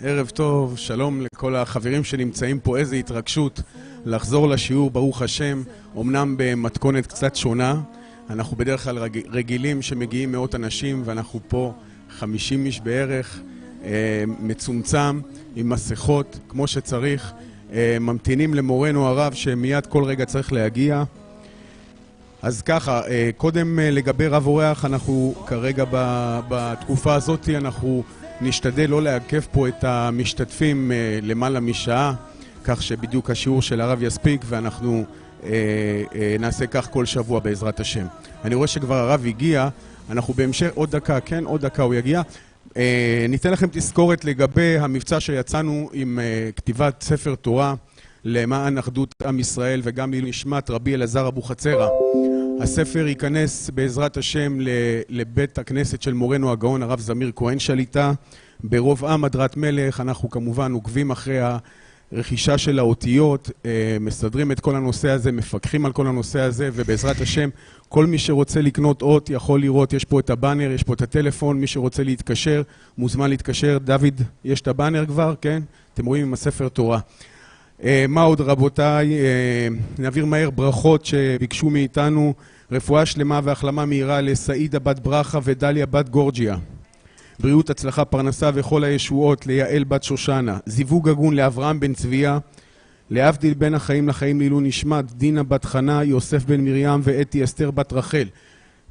ערב טוב, שלום לכל החברים שנמצאים פה, איזו התרגשות לחזור לשיעור, ברוך השם, אמנם במתכונת קצת שונה. אנחנו בדרך כלל רגילים שמגיעים מאות אנשים ואנחנו פה 50 איש בערך, מצומצם, עם מסכות, כמו שצריך, ממתינים למורנו הרב שמיד כל רגע צריך להגיע. אז ככה, קודם לגבי רב אורח, אנחנו כרגע בתקופה הזאת, אנחנו נשתדל לא לעכב פה את המשתתפים למעלה משעה, כך שבדיוק השיעור של הרב יספיק, ואנחנו נעשה כך כל שבוע בעזרת השם. אני רואה שכבר הרב הגיע, אנחנו בהמשך עוד דקה, כן, עוד דקה הוא יגיע. ניתן לכם תזכורת לגבי המבצע שיצאנו עם כתיבת ספר תורה למען אחדות עם ישראל וגם לנשמת רבי אלעזר אבוחצירא. הספר ייכנס בעזרת השם לבית הכנסת של מורנו הגאון הרב זמיר כהן שליטה ברוב עם הדרת מלך. אנחנו כמובן עוקבים אחרי הרכישה של האותיות, מסדרים את כל הנושא הזה, מפקחים על כל הנושא הזה, ובעזרת השם כל מי שרוצה לקנות אות יכול לראות, יש פה את הבאנר, יש פה את הטלפון, מי שרוצה להתקשר מוזמן להתקשר. דוד, יש את הבאנר כבר, כן? אתם רואים עם הספר תורה. מה עוד רבותיי? נעביר מהר ברכות שביקשו מאיתנו. רפואה שלמה והחלמה מהירה לסעידה בת ברכה ודליה בת גורג'יה, בריאות, הצלחה, פרנסה וכל הישועות ליעל בת שושנה, זיווג הגון לאברהם בן צביה, להבדיל בין החיים לחיים לעילוי נשמת דינה בת חנה, יוסף בן מרים ואתי אסתר בת רחל,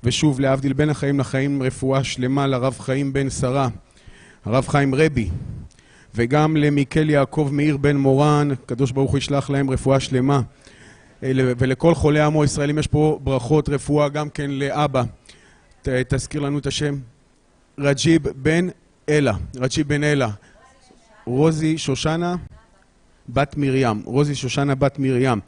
ושוב להבדיל בין החיים לחיים רפואה שלמה לרב חיים בן שרה, הרב חיים רבי, וגם למיקל יעקב מאיר בן מורן, קדוש ברוך הוא ישלח להם רפואה שלמה, ולכל חולי עמו ישראלים. יש פה ברכות רפואה גם כן לאבא, תזכיר לנו את השם. רג'יב בן אלה, רג'יב בן אלה, רוזי שושנה בת מרים, רוזי שושנה בת מרים.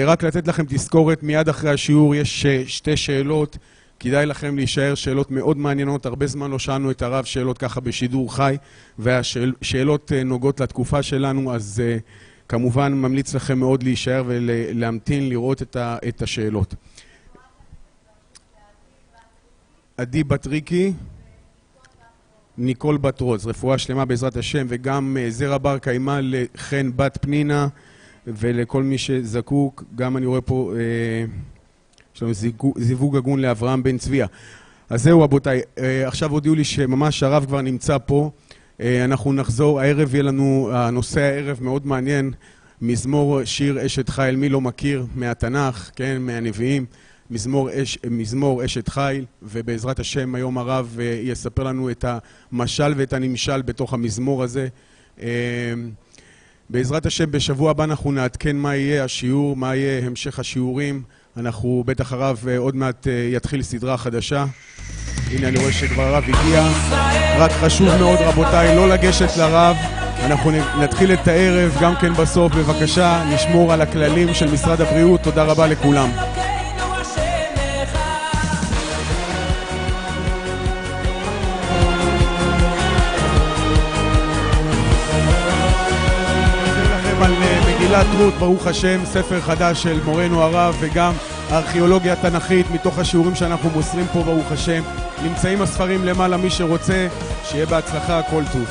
רק לתת לכם תזכורת, מיד אחרי השיעור יש שתי שאלות, כדאי לכם להישאר, שאלות מאוד מעניינות, הרבה זמן לא שאלנו את הרב שאלות ככה בשידור חי, והשאלות נוגעות לתקופה שלנו, אז כמובן ממליץ לכם מאוד להישאר ולהמתין לראות את השאלות. עדי בת ריקי, ניקול בת רוז, רפואה שלמה בעזרת השם, וגם זרע בר קיימה לחן בת פנינה, ולכל מי שזקוק. גם אני רואה פה יש לנו זיווג הגון לאברהם בן צביה. אז זהו רבותיי, עכשיו הודיעו לי שממש הרב כבר נמצא פה. אנחנו נחזור, הערב יהיה לנו, הנושא הערב מאוד מעניין, מזמור שיר אשת חיל, מי לא מכיר מהתנ"ך, כן, מהנביאים, מזמור אשת חיל, ובעזרת השם היום הרב יספר לנו את המשל ואת הנמשל בתוך המזמור הזה. בעזרת השם בשבוע הבא אנחנו נעדכן מה יהיה השיעור, מה יהיה המשך השיעורים. אנחנו בטח הרב עוד מעט יתחיל סדרה חדשה. הנה אני רואה שכבר הרב הגיע. רק חשוב מאוד רבותיי לא לגשת לרב, אנחנו נתחיל את הערב גם כן בסוף. בבקשה נשמור על הכללים של משרד הבריאות. תודה רבה לכולם. מגילת רות, ברוך השם, ספר חדש של מורנו הרב, וגם הארכיאולוגיה התנ"כית מתוך השיעורים שאנחנו מוסרים פה, ברוך השם. נמצאים הספרים למעלה, מי שרוצה, שיהיה בהצלחה, כל טוב.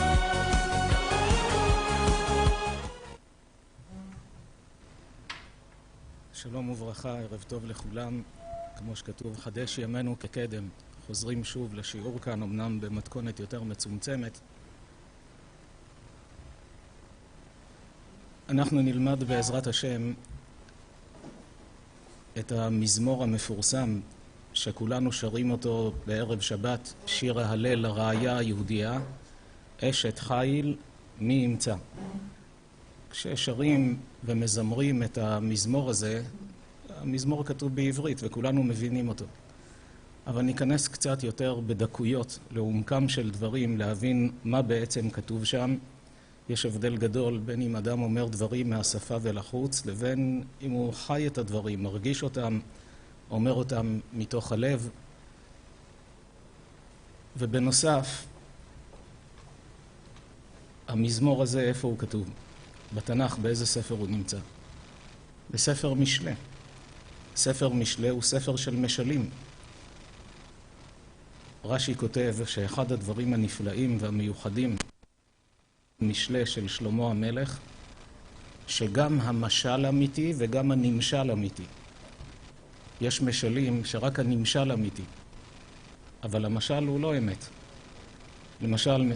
שלום וברכה, ערב טוב לכולם. כמו שכתוב, חדש ימינו כקדם. חוזרים שוב לשיעור כאן, אמנם במתכונת יותר מצומצמת. אנחנו נלמד בעזרת השם את המזמור המפורסם שכולנו שרים אותו בערב שבת, שיר ההלל לרעיה היהודייה, אשת חיל מי ימצא. כששרים ומזמרים את המזמור הזה, המזמור כתוב בעברית וכולנו מבינים אותו. אבל ניכנס קצת יותר בדקויות לעומקם של דברים, להבין מה בעצם כתוב שם. יש הבדל גדול בין אם אדם אומר דברים מהשפה ולחוץ, לבין אם הוא חי את הדברים, מרגיש אותם, אומר אותם מתוך הלב. ובנוסף, המזמור הזה, איפה הוא כתוב? בתנ"ך, באיזה ספר הוא נמצא? בספר משלי. ספר משלי הוא ספר של משלים. רש"י כותב שאחד הדברים הנפלאים והמיוחדים משלי של שלמה המלך, שגם המשל אמיתי וגם הנמשל אמיתי. יש משלים שרק הנמשל אמיתי, אבל המשל הוא לא אמת. למשל,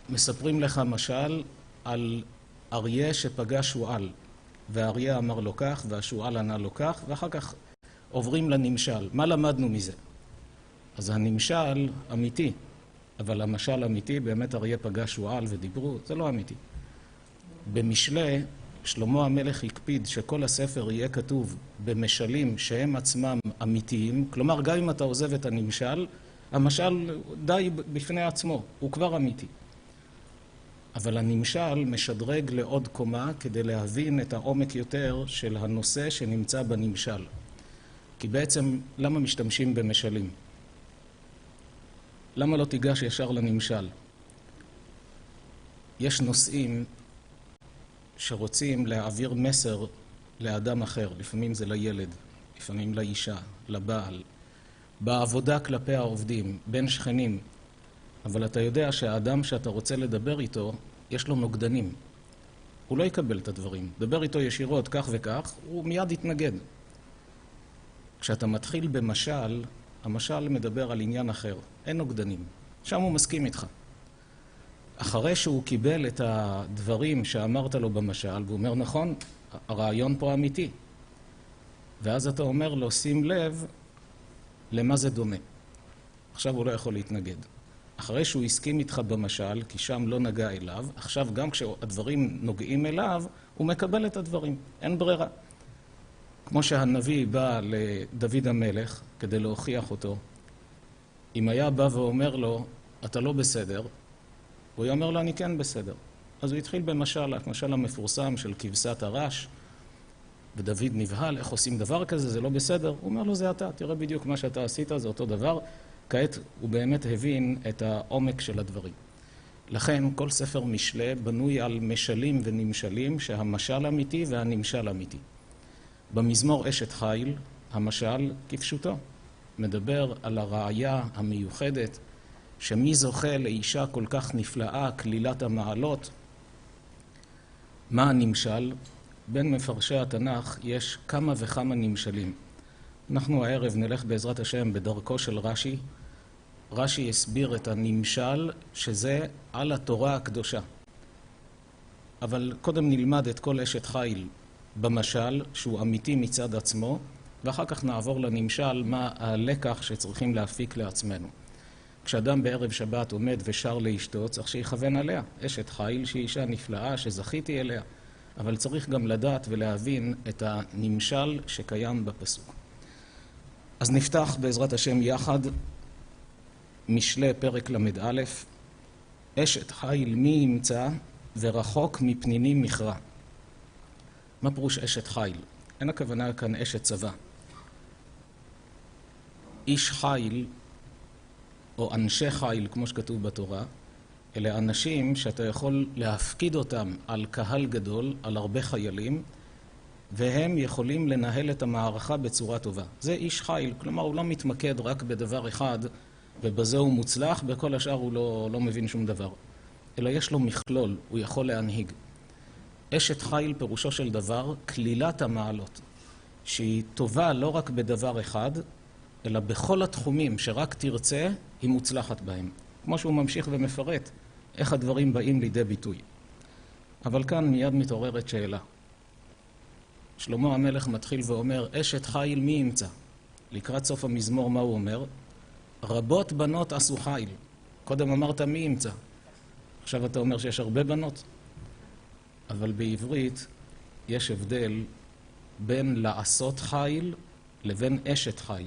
מספרים לך משל על אריה שפגש שועל, והאריה אמר לו כך, והשועל ענה לו כך, ואחר כך עוברים לנמשל. מה למדנו מזה? אז הנמשל אמיתי, אבל המשל אמיתי, באמת אריה פגש שועל ודיברו, זה לא אמיתי. במשלי, שלמה המלך הקפיד שכל הספר יהיה כתוב במשלים שהם עצמם אמיתיים, כלומר גם אם אתה עוזב את הנמשל, המשל די בפני עצמו, הוא כבר אמיתי. אבל הנמשל משדרג לעוד קומה כדי להבין את העומק יותר של הנושא שנמצא בנמשל. כי בעצם למה משתמשים במשלים? למה לא תיגש ישר לנמשל? יש נושאים שרוצים להעביר מסר לאדם אחר, לפעמים זה לילד, לפעמים לאישה, לבעל, בעבודה כלפי העובדים, בין שכנים, אבל אתה יודע שהאדם שאתה רוצה לדבר איתו, יש לו נוגדנים. הוא לא יקבל את הדברים. דבר איתו ישירות כך וכך, הוא מיד יתנגד. כשאתה מתחיל במשל, המשל מדבר על עניין אחר, אין נוגדנים. שם הוא מסכים איתך. אחרי שהוא קיבל את הדברים שאמרת לו במשל, והוא אומר, נכון, הרעיון פה אמיתי. ואז אתה אומר לו, שים לב למה זה דומה. עכשיו הוא לא יכול להתנגד. אחרי שהוא הסכים איתך במשל, כי שם לא נגע אליו, עכשיו גם כשהדברים נוגעים אליו, הוא מקבל את הדברים. אין ברירה. כמו שהנביא בא לדוד המלך כדי להוכיח אותו, אם היה בא ואומר לו, אתה לא בסדר, הוא יאמר לו, אני כן בסדר. אז הוא התחיל במשל, המשל המפורסם של כבשת הרש, ודוד נבהל, איך עושים דבר כזה, זה לא בסדר. הוא אומר לו, זה אתה, תראה בדיוק מה שאתה עשית, זה אותו דבר. כעת הוא באמת הבין את העומק של הדברים. לכן כל ספר משלי בנוי על משלים ונמשלים, שהמשל אמיתי והנמשל אמיתי. במזמור אשת חיל, המשל כפשוטו, מדבר על הראיה המיוחדת, שמי זוכה לאישה כל כך נפלאה, כלילת המעלות. מה הנמשל? בין מפרשי התנ"ך יש כמה וכמה נמשלים. אנחנו הערב נלך בעזרת השם בדרכו של רש"י. רש"י הסביר את הנמשל שזה על התורה הקדושה. אבל קודם נלמד את כל אשת חיל במשל, שהוא אמיתי מצד עצמו, ואחר כך נעבור לנמשל מה הלקח שצריכים להפיק לעצמנו. כשאדם בערב שבת עומד ושר לאשתו, צריך שיכוון עליה. אשת חיל שהיא אישה נפלאה שזכיתי אליה. אבל צריך גם לדעת ולהבין את הנמשל שקיים בפסוק. אז נפתח בעזרת השם יחד משלי פרק למד א', אשת חיל מי ימצא ורחוק מפנינים מכרע. מה פירוש אשת חיל? אין הכוונה כאן אשת צבא. איש חיל או אנשי חיל, כמו שכתוב בתורה, אלה אנשים שאתה יכול להפקיד אותם על קהל גדול, על הרבה חיילים, והם יכולים לנהל את המערכה בצורה טובה. זה איש חיל, כלומר הוא לא מתמקד רק בדבר אחד, ובזה הוא מוצלח, בכל השאר הוא לא מבין שום דבר. אלא יש לו מכלול, הוא יכול להנהיג. אשת חיל פירושו של דבר, כלילת המעלות, שהיא טובה לא רק בדבר אחד, אלא בכל התחומים שרק תרצה, היא מוצלחת בהם. כמו שהוא ממשיך ומפרט איך הדברים באים לידי ביטוי. אבל כאן מיד מתעוררת שאלה. שלמה המלך מתחיל ואומר, אשת חיל מי ימצא? לקראת סוף המזמור מה הוא אומר? רבות בנות עשו חיל. קודם אמרת מי ימצא. עכשיו אתה אומר שיש הרבה בנות. אבל בעברית יש הבדל בין לעשות חיל לבין אשת חיל.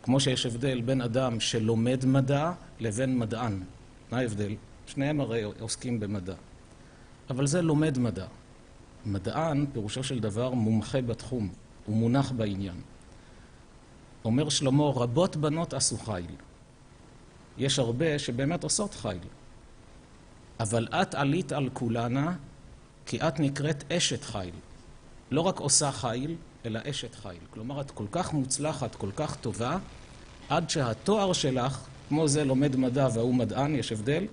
כמו שיש הבדל בין אדם שלומד מדע לבין מדען. מה ההבדל? שניהם הרי עוסקים במדע. אבל זה לומד מדע. מדען, פירושו של דבר, מומחה בתחום. הוא מונח בעניין. אומר שלמה, רבות בנות עשו חיל. יש הרבה שבאמת עושות חיל. אבל את עלית על כולנה, כי את נקראת אשת חיל. לא רק עושה חיל, אלא אשת חיל. כלומר, את כל כך מוצלחת, כל כך טובה, עד שהתואר שלך, כמו זה לומד מדע והוא מדען, יש הבדל,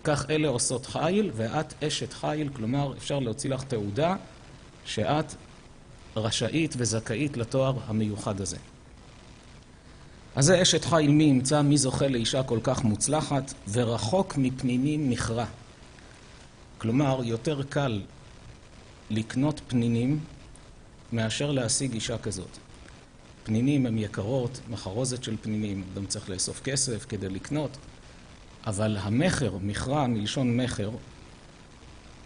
כך אלה עושות חיל, ואת אשת חיל, כלומר אפשר להוציא לך תעודה שאת רשאית וזכאית לתואר המיוחד הזה. אז זה אשת חיל מי ימצא, מי זוכה לאישה כל כך מוצלחת, ורחוק מפנינים מכרה. כלומר, יותר קל לקנות פנינים מאשר להשיג אישה כזאת. פנינים הן יקרות, מחרוזת של פנינים, גם צריך לאסוף כסף כדי לקנות, אבל המחר, מכרה מלשון מחר,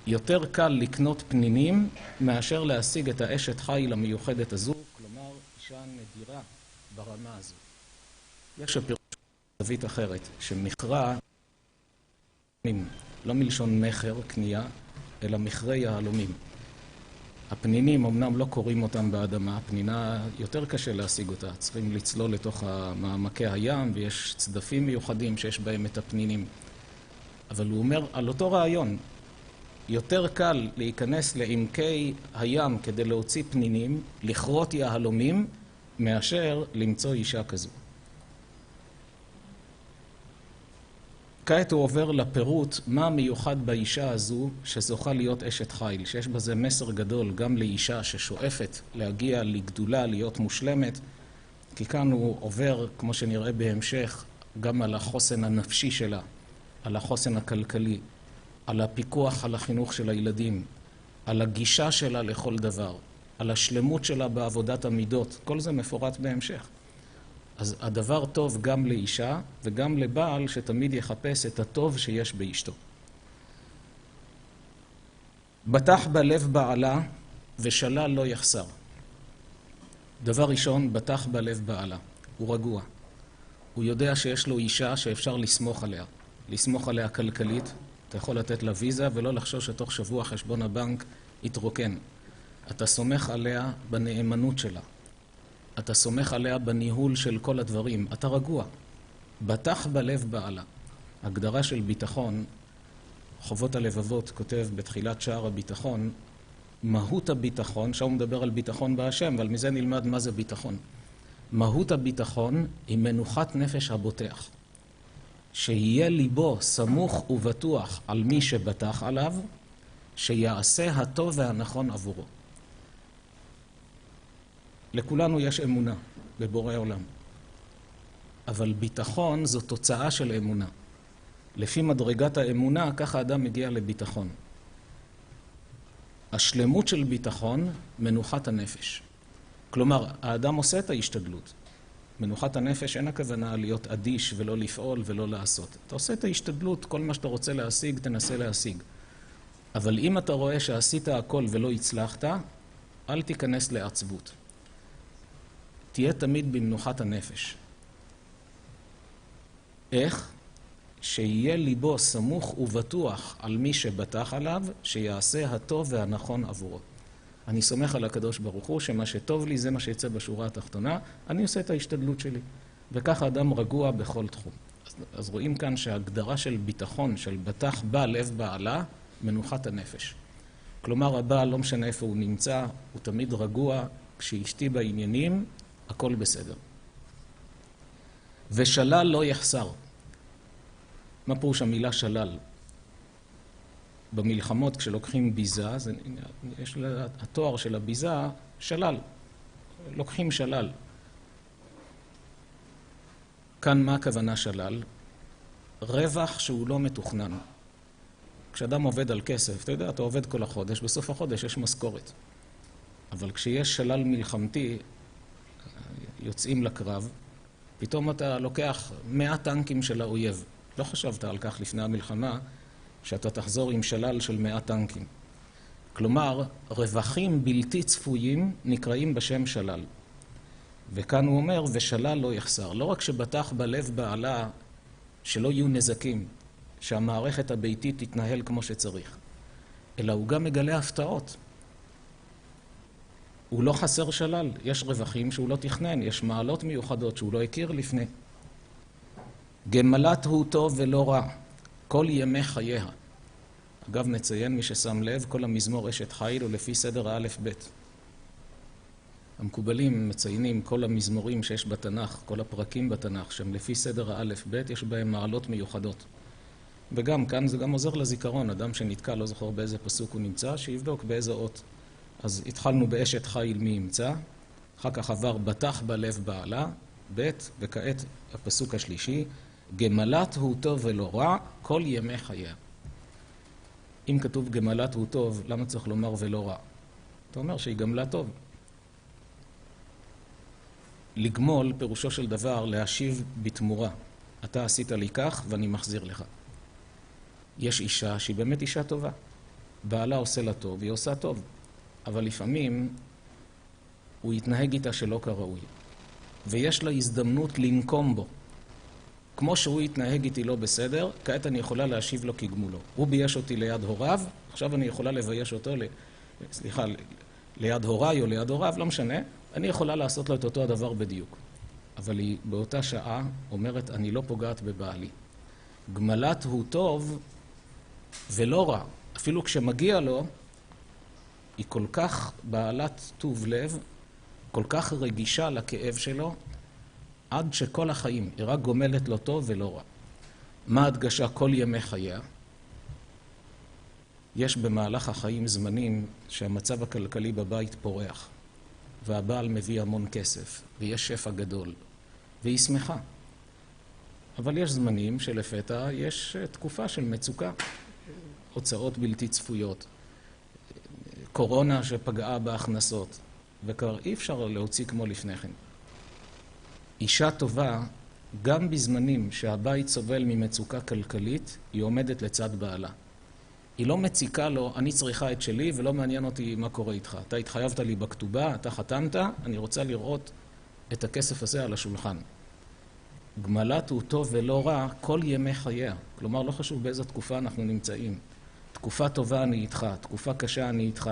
יותר קל לקנות פנינים מאשר להשיג את האשת חיל המיוחדת הזו, כלומר אישה נדירה ברמה הזו. יש הפירוש זווית אחרת, שמכרה, לא מלשון מחר, קנייה, אלא מכרה יהלומים. הפנינים אמנם לא קוראים אותם באדמה, פנינה יותר קשה להשיג אותה, צריכים לצלול לתוך מעמקי הים, ויש צדפים מיוחדים שיש בהם את הפנינים. אבל הוא אומר, על אותו רעיון, יותר קל להיכנס לעמקי הים כדי להוציא פנינים, לכרות יהלומים, מאשר למצוא אישה כזו. כעת הוא עובר לפירוט מה מיוחד באישה הזו שזוכה להיות אשת חיל, שיש בזה מסר גדול גם לאישה ששואפת להגיע לגדולה, להיות מושלמת, כי כאן הוא עובר, כמו שנראה בהמשך, גם על החוסן הנפשי שלה, על החוסן הכלכלי, על הפיקוח על החינוך של הילדים, על הגישה שלה לכל דבר, על השלמות שלה בעבודת המידות, כל זה מפורט בהמשך. אז הדבר טוב גם לאישה וגם לבעל שתמיד יחפש את הטוב שיש באשתו. בטח בלב בעלה ושלל לא יחסר. דבר ראשון, בטח בלב בעלה. הוא רגוע. הוא יודע שיש לו אישה שאפשר לסמוך עליה. לסמוך עליה כלכלית. אתה יכול לתת לה ויזה ולא לחשוש שתוך שבוע חשבון הבנק יתרוקן. אתה סומך עליה בנאמנות שלה. אתה סומך עליה בניהול של כל הדברים. אתה רגוע. בטח בלב בעלה. הגדרה של ביטחון, חובות הלבבות כותב בתחילת שער הביטחון, מהות הביטחון, שם הוא מדבר על ביטחון בהשם, אבל מזה נלמד מה זה ביטחון. מהות הביטחון היא מנוחת נפש הבוטח. שיהיה ליבו סמוך ובטוח על מי שבטח עליו, שיעשה הטוב והנכון עבורו. לכולנו יש אמונה בבורא עולם. אבל ביטחון זו תוצאה של אמונה. לפי מדרגת האמונה, ככה האדם מגיע לביטחון. השלמות של ביטחון, מנוחת הנפש. כלומר, האדם עושה את ההשתדלות. מנוחת הנפש אין הכוונה להיות אדיש ולא לפעול ולא לעשות. אתה עושה את ההשתדלות, כל מה שאתה רוצה להשיג, תנסה להשיג. אבל אם אתה רואה שעשית הכל ולא הצלחת, אל תיכנס לעצבות. תהיה תמיד במנוחת הנפש. איך? שיהיה ליבו סמוך ובטוח על מי שבטח עליו, שיעשה הטוב והנכון עבורו. אני סומך על הקדוש ברוך הוא שמה שטוב לי זה מה שיצא בשורה התחתונה, אני עושה את ההשתדלות שלי. וככה אדם רגוע בכל תחום. אז רואים כאן שההגדרה של ביטחון, של בטח בה לב בעלה, מנוחת הנפש. כלומר, הבעל לא משנה איפה הוא נמצא, הוא תמיד רגוע, כשאשתי בעניינים, הכל בסדר. ושלל לא יחסר. מה פירוש המילה שלל? במלחמות כשלוקחים ביזה, יש לה, התואר של הביזה שלל. לוקחים שלל. כאן מה הכוונה שלל? רווח שהוא לא מתוכנן. כשאדם עובד על כסף, אתה יודע, אתה עובד כל החודש, בסוף החודש יש משכורת. אבל כשיש שלל מלחמתי, יוצאים לקרב, פתאום אתה לוקח 100 טנקים של האויב. לא חשבת על כך לפני המלחמה, שאתה תחזור עם שלל של 100 טנקים. כלומר, רווחים בלתי צפויים נקראים בשם שלל. וכאן הוא אומר, ושלל לא יחסר. לא רק שבטח בלב בעלה שלא יהיו נזקים, שהמערכת הביתית תתנהל כמו שצריך, אלא הוא גם מגלה הפתעות. הוא לא חסר שלל, יש רווחים שהוא לא תכנן, יש מעלות מיוחדות שהוא לא הכיר לפני. גמלת הוא טוב ולא רע, כל ימי חייה. אגב, נציין מי ששם לב, כל המזמור אשת חיל הוא לפי סדר האלף בית. המקובלים מציינים כל המזמורים שיש בתנ"ך, כל הפרקים בתנ"ך, שהם לפי סדר האלף בית, יש בהם מעלות מיוחדות. וגם כאן זה גם עוזר לזיכרון, אדם שנתקע, לא זוכר באיזה פסוק הוא נמצא, שיבדוק באיזה אות. אז התחלנו באשת חיל מי ימצא, אחר כך עבר בטח בלב בעלה, ב' וכעת הפסוק השלישי, גמלת הוא טוב ולא רע, כל ימי חייה. אם כתוב גמלת הוא טוב, למה צריך לומר ולא רע? אתה אומר שהיא גמלה טוב. לגמול פירושו של דבר להשיב בתמורה. אתה עשית לי כך ואני מחזיר לך. יש אישה שהיא באמת אישה טובה. בעלה עושה לה טוב, היא עושה טוב. אבל לפעמים הוא יתנהג איתה שלא כראוי. ויש לה הזדמנות לנקום בו. כמו שהוא יתנהג איתי לא בסדר, כעת אני יכולה להשיב לו כגמולו. הוא בייש אותי ליד הוריו, עכשיו אני יכולה לבייש אותו, ליד הוריי או ליד הוריו, לא משנה. אני יכולה לעשות לו את אותו הדבר בדיוק. אבל היא באותה שעה אומרת, אני לא פוגעת בבעלי. גמלת הוא טוב ולא רע. אפילו כשמגיע לו, היא כל כך בעלת טוב לב, כל כך רגישה לכאב שלו, עד שכל החיים היא רק גומלת לו טוב ולא רע. מה הדגשה כל ימי חייה? יש במהלך החיים זמנים שהמצב הכלכלי בבית פורח, והבעל מביא המון כסף, ויש שפע גדול, והיא שמחה. אבל יש זמנים שלפתע יש תקופה של מצוקה, הוצאות בלתי צפויות, קורונה שפגעה בהכנסות, וכבר אי אפשר להוציא כמו לפני כן. אישה טובה, גם בזמנים שהבית סובל ממצוקה כלכלית, היא עומדת לצד בעלה. היא לא מציקה לו, אני צריכה את שלי ולא מעניין אותי מה קורה איתך. אתה התחייבת לי בכתובה, אתה חתמת, אני רוצה לראות את הכסף הזה על השולחן. גמלת הוא טוב ולא רע כל ימי חייה. כלומר, לא חשוב באיזו תקופה אנחנו נמצאים. תקופה טובה אני איתך, תקופה קשה אני איתך.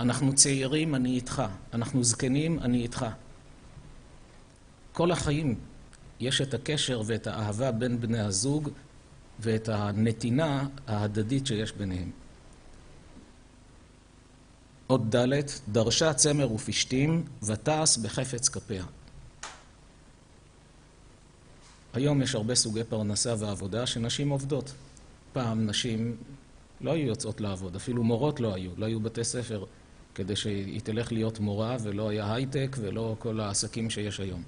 אנחנו צעירים, אני איתך. אנחנו זקנים, אני איתך. כל החיים יש את הקשר ואת האהבה בין בני הזוג ואת הנתינה ההדדית שיש ביניהם. עוד ד' דרשה צמר ופשתים ותעש בחפץ כפיה. היום יש הרבה סוגי פרנסה ועבודה שנשים עובדות. פעם נשים לא היו יוצאות לעבוד, אפילו מורות לא היו בתי ספר כדי שהיא תלך להיות מורה, ולא היה הייטק ולא כל העסקים שיש היום.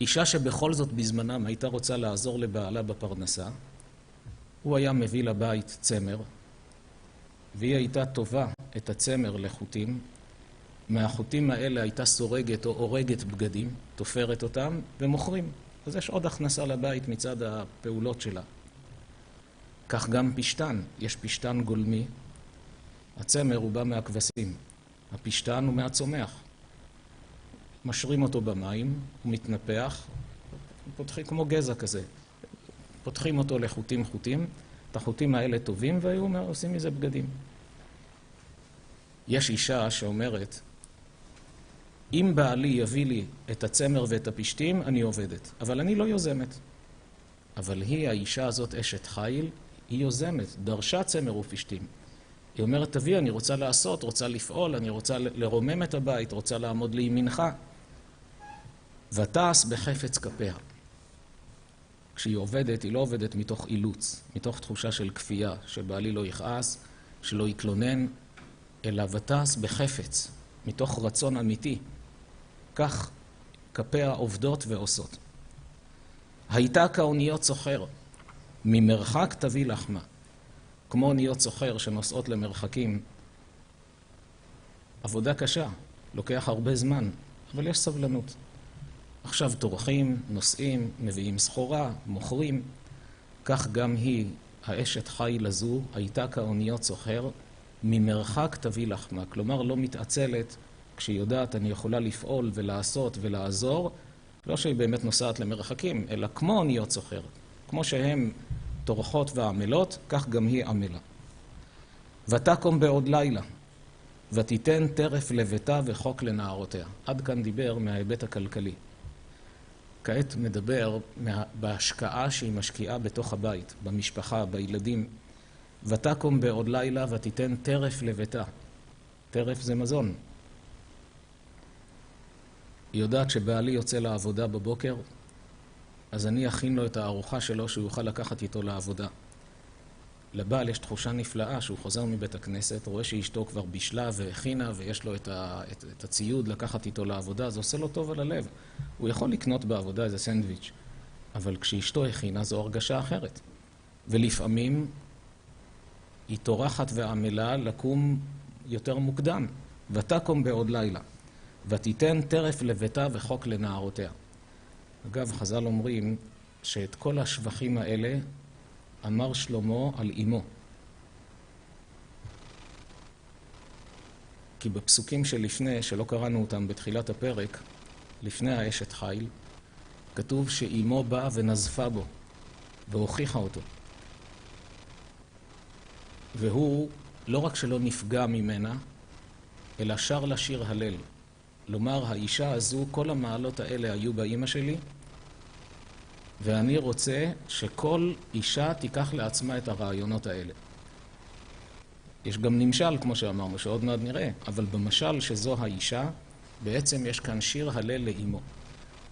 אישה שבכל זאת בזמנם הייתה רוצה לעזור לבעלה בפרנסה, הוא היה מביא לבית צמר, והיא הייתה טובה את הצמר לחוטים, מהחוטים האלה הייתה סורגת או אורגת בגדים, תופרת אותם ומוכרים. אז יש עוד הכנסה לבית מצד הפעולות שלה. כך גם פשטן, יש פשטן גולמי, הצמר הוא בא מהכבשים, הפשטן הוא מהצומח. משרים אותו במים, הוא מתנפח, פותחים כמו גזע כזה. פותחים אותו לחוטים חוטים, את החוטים האלה טובים והיו עושים מזה בגדים. יש אישה שאומרת, אם בעלי יביא לי את הצמר ואת הפשתים, אני עובדת. אבל אני לא יוזמת. אבל היא, האישה הזאת, אשת חיל, היא יוזמת, דרשה צמר ופשתים. היא אומרת, תביא, אני רוצה לעשות, רוצה לפעול, אני רוצה לרומם את הבית, רוצה לעמוד לימינך. ותעש בחפץ כפיה. כשהיא עובדת, היא לא עובדת מתוך אילוץ, מתוך תחושה של כפייה, שבעלי לא יכעס, שלא יתלונן, אלא ותעש בחפץ, מתוך רצון אמיתי. כך כפיה עובדות ועושות. הייתה כאוניות סוחר, ממרחק תביא לחמה. כמו אוניות סוחר שנוסעות למרחקים, עבודה קשה, לוקח הרבה זמן, אבל יש סבלנות. עכשיו טורחים, נוסעים, מביאים סחורה, מוכרים. כך גם היא, האשת חיל הזו, הייתה כאוניות סוחר, ממרחק תביא לחמה. כלומר, לא מתעצלת כשהיא יודעת אני יכולה לפעול ולעשות ולעזור, לא שהיא באמת נוסעת למרחקים, אלא כמו אוניות סוחר. כמו שהן טורחות ועמלות, כך גם היא עמלה. ותקום בעוד לילה, ותיתן טרף לביתה וחוק לנערותיה. עד כאן דיבר מההיבט הכלכלי. כעת מדבר בהשקעה שהיא משקיעה בתוך הבית, במשפחה, בילדים. ותקום בעוד לילה ותיתן טרף לביתה. טרף זה מזון. היא יודעת שבעלי יוצא לעבודה בבוקר, אז אני אכין לו את הארוחה שלו שהוא יוכל לקחת איתו לעבודה. לבעל יש תחושה נפלאה שהוא חוזר מבית הכנסת, רואה שאשתו כבר בישלה והכינה ויש לו את הציוד לקחת איתו לעבודה, זה עושה לו טוב על הלב. הוא יכול לקנות בעבודה איזה סנדוויץ', אבל כשאשתו הכינה זו הרגשה אחרת. ולפעמים היא טורחת ועמלה לקום יותר מוקדם, ותקום בעוד לילה, ותיתן טרף לביתה וחוק לנערותיה. אגב, חז"ל אומרים שאת כל השבחים האלה אמר שלמה על אמו. כי בפסוקים שלפני, שלא קראנו אותם בתחילת הפרק, לפני האשת חיל, כתוב שאמו באה ונזפה בו, והוכיחה אותו. והוא לא רק שלא נפגע ממנה, אלא שר לה שיר הלל. לומר, האישה הזו, כל המעלות האלה היו באמא שלי, ואני רוצה שכל אישה תיקח לעצמה את הרעיונות האלה. יש גם נמשל, כמו שאמרנו, שעוד מעט נראה, אבל במשל שזו האישה, בעצם יש כאן שיר הלל לאמו.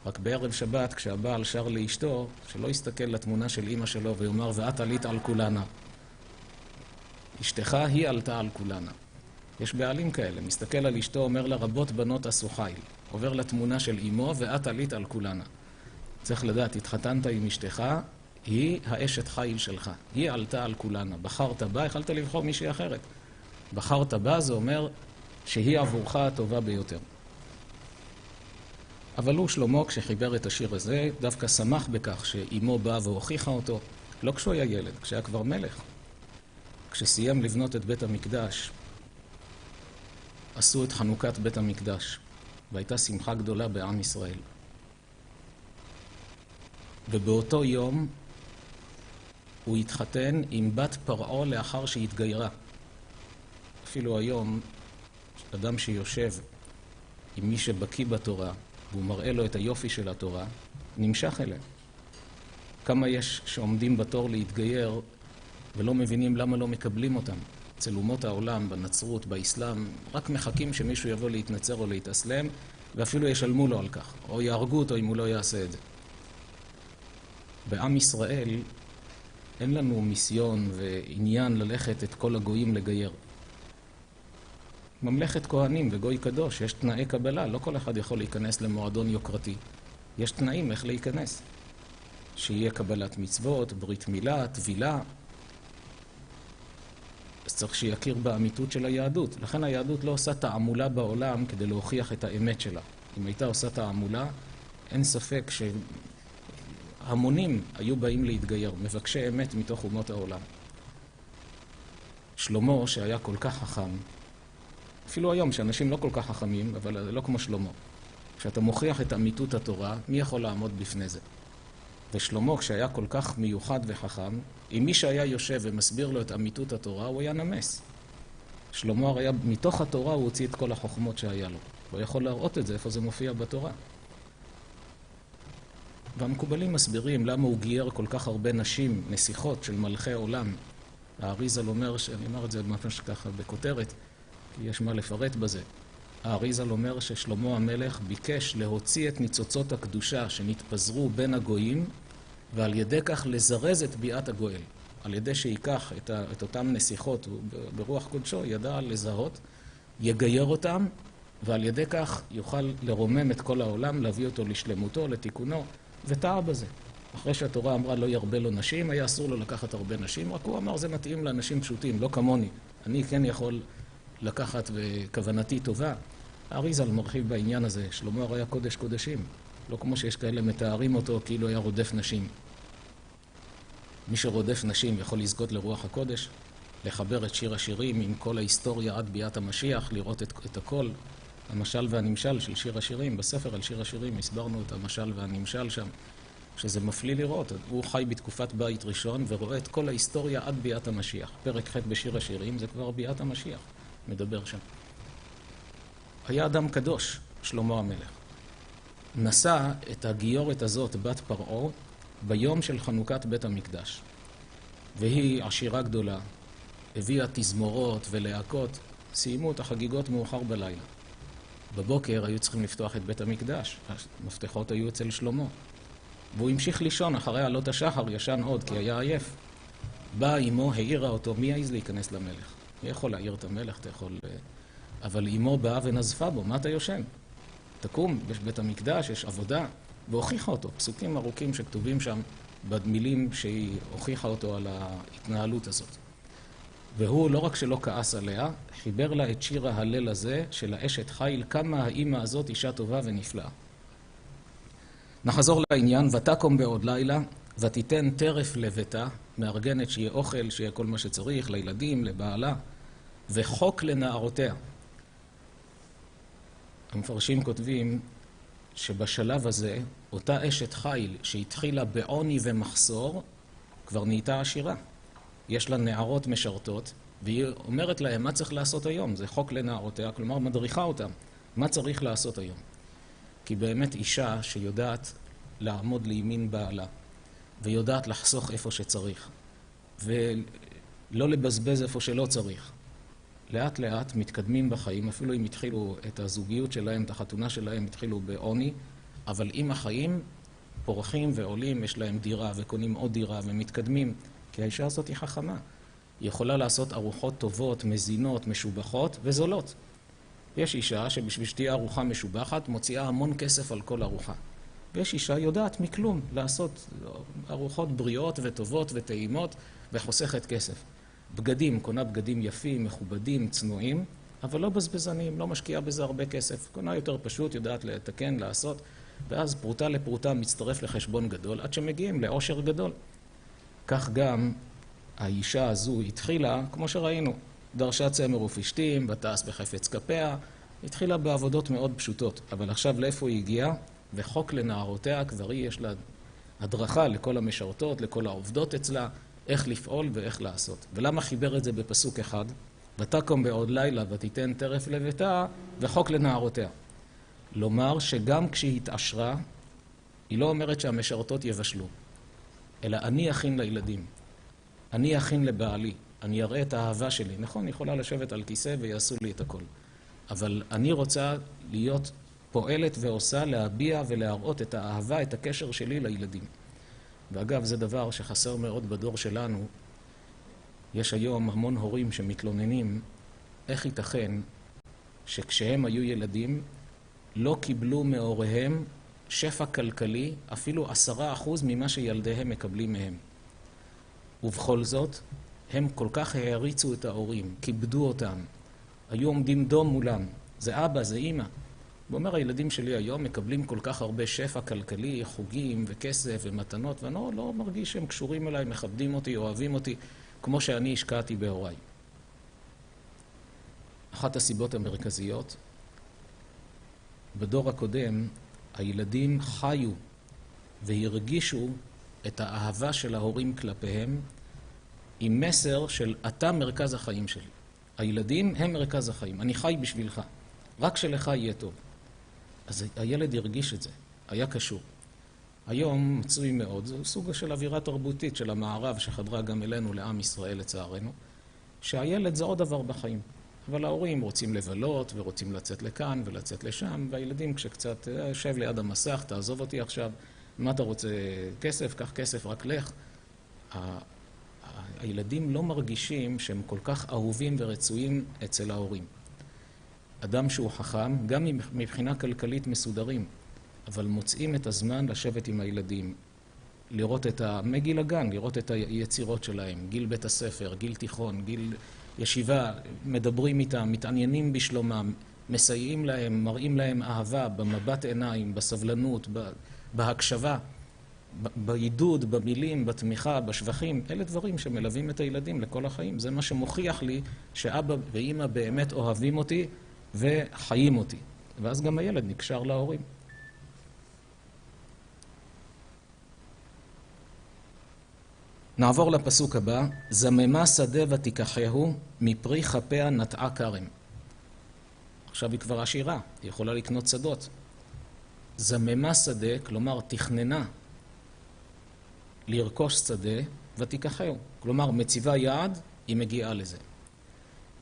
רק בערב שבת, כשהבעל שר לאשתו, שלא יסתכל לתמונה של אמא שלו ויאמר, ואת עלית על כולנה. אשתך היא עלתה על כולנה. יש בעלים כאלה, מסתכל על אשתו, אומר לה, רבות בנות עשו חיל. עובר לתמונה של אמו, ואת עלית על כולנה. צריך לדעת, התחתנת עם אשתך, היא האשת חיל שלך. היא עלתה על כולנה. בחרת בה, יכלת לבחור מישהי אחרת. בחרת בה, זה אומר שהיא עבורך הטובה ביותר. אבל הוא, שלמה, כשחיבר את השיר הזה, דווקא שמח בכך שאמו באה והוכיחה אותו, לא כשהוא היה ילד, כשהיה כבר מלך. כשסיים לבנות את בית המקדש, עשו את חנוכת בית המקדש, והייתה שמחה גדולה בעם ישראל. ובאותו יום הוא התחתן עם בת פרעה לאחר שהתגיירה. אפילו היום, אדם שיושב עם מי שבקיא בתורה, והוא מראה לו את היופי של התורה, נמשך אליה. כמה יש שעומדים בתור להתגייר ולא מבינים למה לא מקבלים אותם. אצל אומות העולם, בנצרות, באסלאם, רק מחכים שמישהו יבוא להתנצר או להתאסלם, ואפילו ישלמו לו על כך, או יהרגו אותו אם הוא לא יעשה את זה. בעם ישראל אין לנו מיסיון ועניין ללכת את כל הגויים לגייר. ממלכת כהנים וגוי קדוש, יש תנאי קבלה, לא כל אחד יכול להיכנס למועדון יוקרתי. יש תנאים איך להיכנס. שיהיה קבלת מצוות, ברית מילה, טבילה. אז צריך שיכיר באמיתות של היהדות. לכן היהדות לא עושה תעמולה בעולם כדי להוכיח את האמת שלה. אם הייתה עושה תעמולה, אין ספק שהמונים היו באים להתגייר, מבקשי אמת מתוך אומות העולם. שלמה, שהיה כל כך חכם, אפילו היום שאנשים לא כל כך חכמים, אבל לא כמו שלמה. כשאתה מוכיח את אמיתות התורה, מי יכול לעמוד בפני זה? ושלמה, כשהיה כל כך מיוחד וחכם, אם מי שהיה יושב ומסביר לו את אמיתות התורה, הוא היה נמס. שלמה הרי מתוך התורה הוא הוציא את כל החוכמות שהיה לו. הוא יכול להראות את זה, איפה זה מופיע בתורה. והמקובלים מסבירים למה הוא גייר כל כך הרבה נשים, נסיכות של מלכי עולם. האריזל אומר, אני אומר את זה ממש ככה בכותרת, כי יש מה לפרט בזה. האריזל אומר ששלמה המלך ביקש להוציא את ניצוצות הקדושה שנתפזרו בין הגויים, ועל ידי כך לזרז את ביאת הגואל. על ידי שיקח את אותם נסיכות, ברוח קודשו ידע לזהות, יגייר אותם, ועל ידי כך יוכל לרומם את כל העולם, להביא אותו לשלמותו, לתיקונו, וטעה בזה. אחרי שהתורה אמרה לא ירבה לו נשים, היה אסור לו לקחת הרבה נשים, רק הוא אמר זה מתאים לאנשים פשוטים, לא כמוני. אני כן יכול לקחת וכוונתי טובה. האריזל מרחיב בעניין הזה, שלמה היה קודש קודשים, לא כמו שיש כאלה מתארים אותו כאילו היה רודף נשים. מי שרודף נשים יכול לזכות לרוח הקודש, לחבר את שיר השירים עם כל ההיסטוריה עד ביאת המשיח, לראות את הכל, המשל והנמשל של שיר השירים. בספר על שיר השירים הסברנו את המשל והנמשל שם, שזה מפליא לראות. הוא חי בתקופת בית ראשון ורואה את כל ההיסטוריה עד ביאת המשיח. פרק ח' בשיר השירים זה כבר ביאת המשיח, מדבר שם. היה אדם קדוש, שלמה המלך. נשא את הגיורת הזאת, בת פרעה, ביום של חנוכת בית המקדש. והיא עשירה גדולה, הביאה תזמורות ולהקות, סיימו את החגיגות מאוחר בלילה. בבוקר היו צריכים לפתוח את בית המקדש, המפתחות היו אצל שלמה. והוא המשיך לישון אחרי עלות השחר, ישן עוד כי היה עייף. באה אמו, העירה אותו, מי העז להיכנס למלך? מי יכול להעיר את המלך? אתה יכול... אבל אמו באה ונזפה בו, מה אתה יושן? תקום, יש בית המקדש, יש עבודה, והוכיחה אותו. פסוקים ארוכים שכתובים שם במילים שהיא הוכיחה אותו על ההתנהלות הזאת. והוא לא רק שלא כעס עליה, חיבר לה את שיר ההלל הזה של האשת חיל, כמה האמא הזאת אישה טובה ונפלאה. נחזור לעניין, ותקום בעוד לילה, ותיתן טרף לביתה, מארגנת שיהיה אוכל, שיהיה כל מה שצריך, לילדים, לבעלה, וחוק לנערותיה. המפרשים כותבים שבשלב הזה, אותה אשת חיל שהתחילה בעוני ומחסור, כבר נהייתה עשירה. יש לה נערות משרתות, והיא אומרת להם מה צריך לעשות היום. זה חוק לנערותיה, כלומר מדריכה אותם. מה צריך לעשות היום? כי באמת אישה שיודעת לעמוד לימין בעלה, ויודעת לחסוך איפה שצריך, ולא לבזבז איפה שלא צריך. לאט לאט מתקדמים בחיים, אפילו אם התחילו את הזוגיות שלהם, את החתונה שלהם, התחילו בעוני, אבל עם החיים פורחים ועולים, יש להם דירה וקונים עוד דירה ומתקדמים, כי האישה הזאת היא חכמה. היא יכולה לעשות ארוחות טובות, מזינות, משובחות וזולות. יש אישה שבשביל שתהיה ארוחה משובחת מוציאה המון כסף על כל ארוחה. ויש אישה יודעת מכלום לעשות ארוחות בריאות וטובות וטעימות וחוסכת כסף. בגדים, קונה בגדים יפים, מכובדים, צנועים, אבל לא בזבזנים, לא משקיעה בזה הרבה כסף. קונה יותר פשוט, יודעת לתקן, לעשות, ואז פרוטה לפרוטה מצטרף לחשבון גדול, עד שמגיעים לעושר גדול. כך גם האישה הזו התחילה, כמו שראינו, דרשה צמר ופשתים, בטס בחפץ כפיה, התחילה בעבודות מאוד פשוטות. אבל עכשיו לאיפה היא הגיעה? וחוק לנערותיה, כבר יש לה הדרכה לכל המשרתות, לכל העובדות אצלה, איך לפעול ואיך לעשות. ולמה חיבר את זה בפסוק אחד? ותקום בעוד לילה ותיתן טרף לביתה וחוק לנערותיה. לומר שגם כשהיא התעשרה, היא לא אומרת שהמשרתות יבשלו, אלא אני אכין לילדים, אני אכין לבעלי, אני אראה את האהבה שלי. נכון, אני יכולה לשבת על כיסא ויעשו לי את הכל. אבל אני רוצה להיות פועלת ועושה, להביע ולהראות את האהבה, את הקשר שלי לילדים. ואגב, זה דבר שחסר מאוד בדור שלנו. יש היום המון הורים שמתלוננים איך ייתכן שכשהם היו ילדים לא קיבלו מהוריהם שפע כלכלי, אפילו 10% ממה שילדיהם מקבלים מהם. ובכל זאת, הם כל כך העריצו את ההורים, כיבדו אותם, היו עומדים דום מולם. זה אבא, זה אמא. הוא אומר, הילדים שלי היום מקבלים כל כך הרבה שפע כלכלי, חוגים וכסף ומתנות, ואני לא מרגיש שהם קשורים אליי, מכבדים אותי, אוהבים אותי, כמו שאני השקעתי בהוריי. אחת הסיבות המרכזיות, בדור הקודם, הילדים חיו והרגישו את האהבה של ההורים כלפיהם, עם מסר של אתה מרכז החיים שלי. הילדים הם מרכז החיים, אני חי בשבילך, רק שלך יהיה טוב. אז הילד הרגיש את זה, היה קשור. היום מצוי מאוד, זו סוג של אווירה תרבותית של המערב שחדרה גם אלינו, לעם ישראל לצערנו, שהילד זה עוד דבר בחיים. אבל ההורים רוצים לבלות ורוצים לצאת לכאן ולצאת לשם, והילדים כשקצת יושב ליד המסך, תעזוב אותי עכשיו, מה אתה רוצה? כסף? קח כסף, רק לך. הילדים לא מרגישים שהם כל כך אהובים ורצויים אצל ההורים. אדם שהוא חכם, גם מבחינה כלכלית מסודרים, אבל מוצאים את הזמן לשבת עם הילדים, לראות מגיל הגן, לראות את היצירות שלהם, גיל בית הספר, גיל תיכון, גיל ישיבה, מדברים איתם, מתעניינים בשלומם, מסייעים להם, מראים להם אהבה, במבט עיניים, בסבלנות, בהקשבה, בעידוד, במילים, בתמיכה, בשבחים. אלה דברים שמלווים את הילדים לכל החיים. זה מה שמוכיח לי שאבא ואמא באמת אוהבים אותי וחיים אותי. ואז גם הילד נקשר להורים. נעבור לפסוק הבא. זממה שדה ותיקחהו, מפרי כפיה נטעה כרם. עכשיו היא כבר עשירה, היא יכולה לקנות שדות. זממה שדה, כלומר תכננה לרכוש שדה ותיקחהו. כלומר מציבה יעד, היא מגיעה לזה.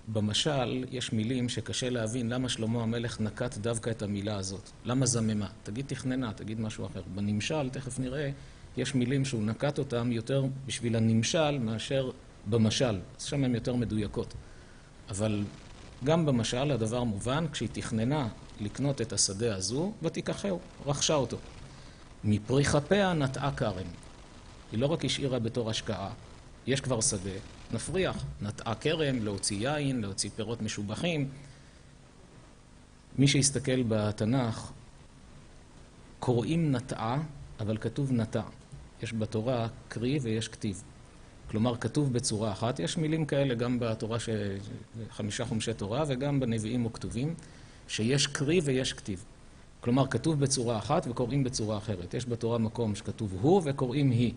במשל יש מילים שקשה להבין למה שלמה המלך נקט דווקא את המילה הזאת. למה זממה? תגיד תכננה, תגיד משהו אחר. בנמשל, תכף נראה, יש מילים שהוא נקט אותם יותר בשביל הנמשל מאשר במשל, שם הן יותר מדויקות. אבל גם במשל הדבר מובן, כשהיא תכננה לקנות את השדה הזו, ותיקחהו, רכשה אותו. מפרי כפיה נטעה כרם. היא לא רק השאירה בתור השקעה, יש כבר שדה, נפריח, נטעה כרם, להוציא יין, להוציא פירות משובחים. מי שיסתכל בתנ"ך, קוראים נטעה, אבל כתוב נטע. יש בתורה קרי ויש כתיב. כלומר, כתוב בצורה אחת. יש מילים כאלה גם בתורה, 5 חומשי תורה, וגם בנביאים וכתובים, שיש קרי ויש כתיב. כלומר, כתוב בצורה אחת וקוראים בצורה אחרת. יש בתורה מקום שכתוב הוא וקוראים היא.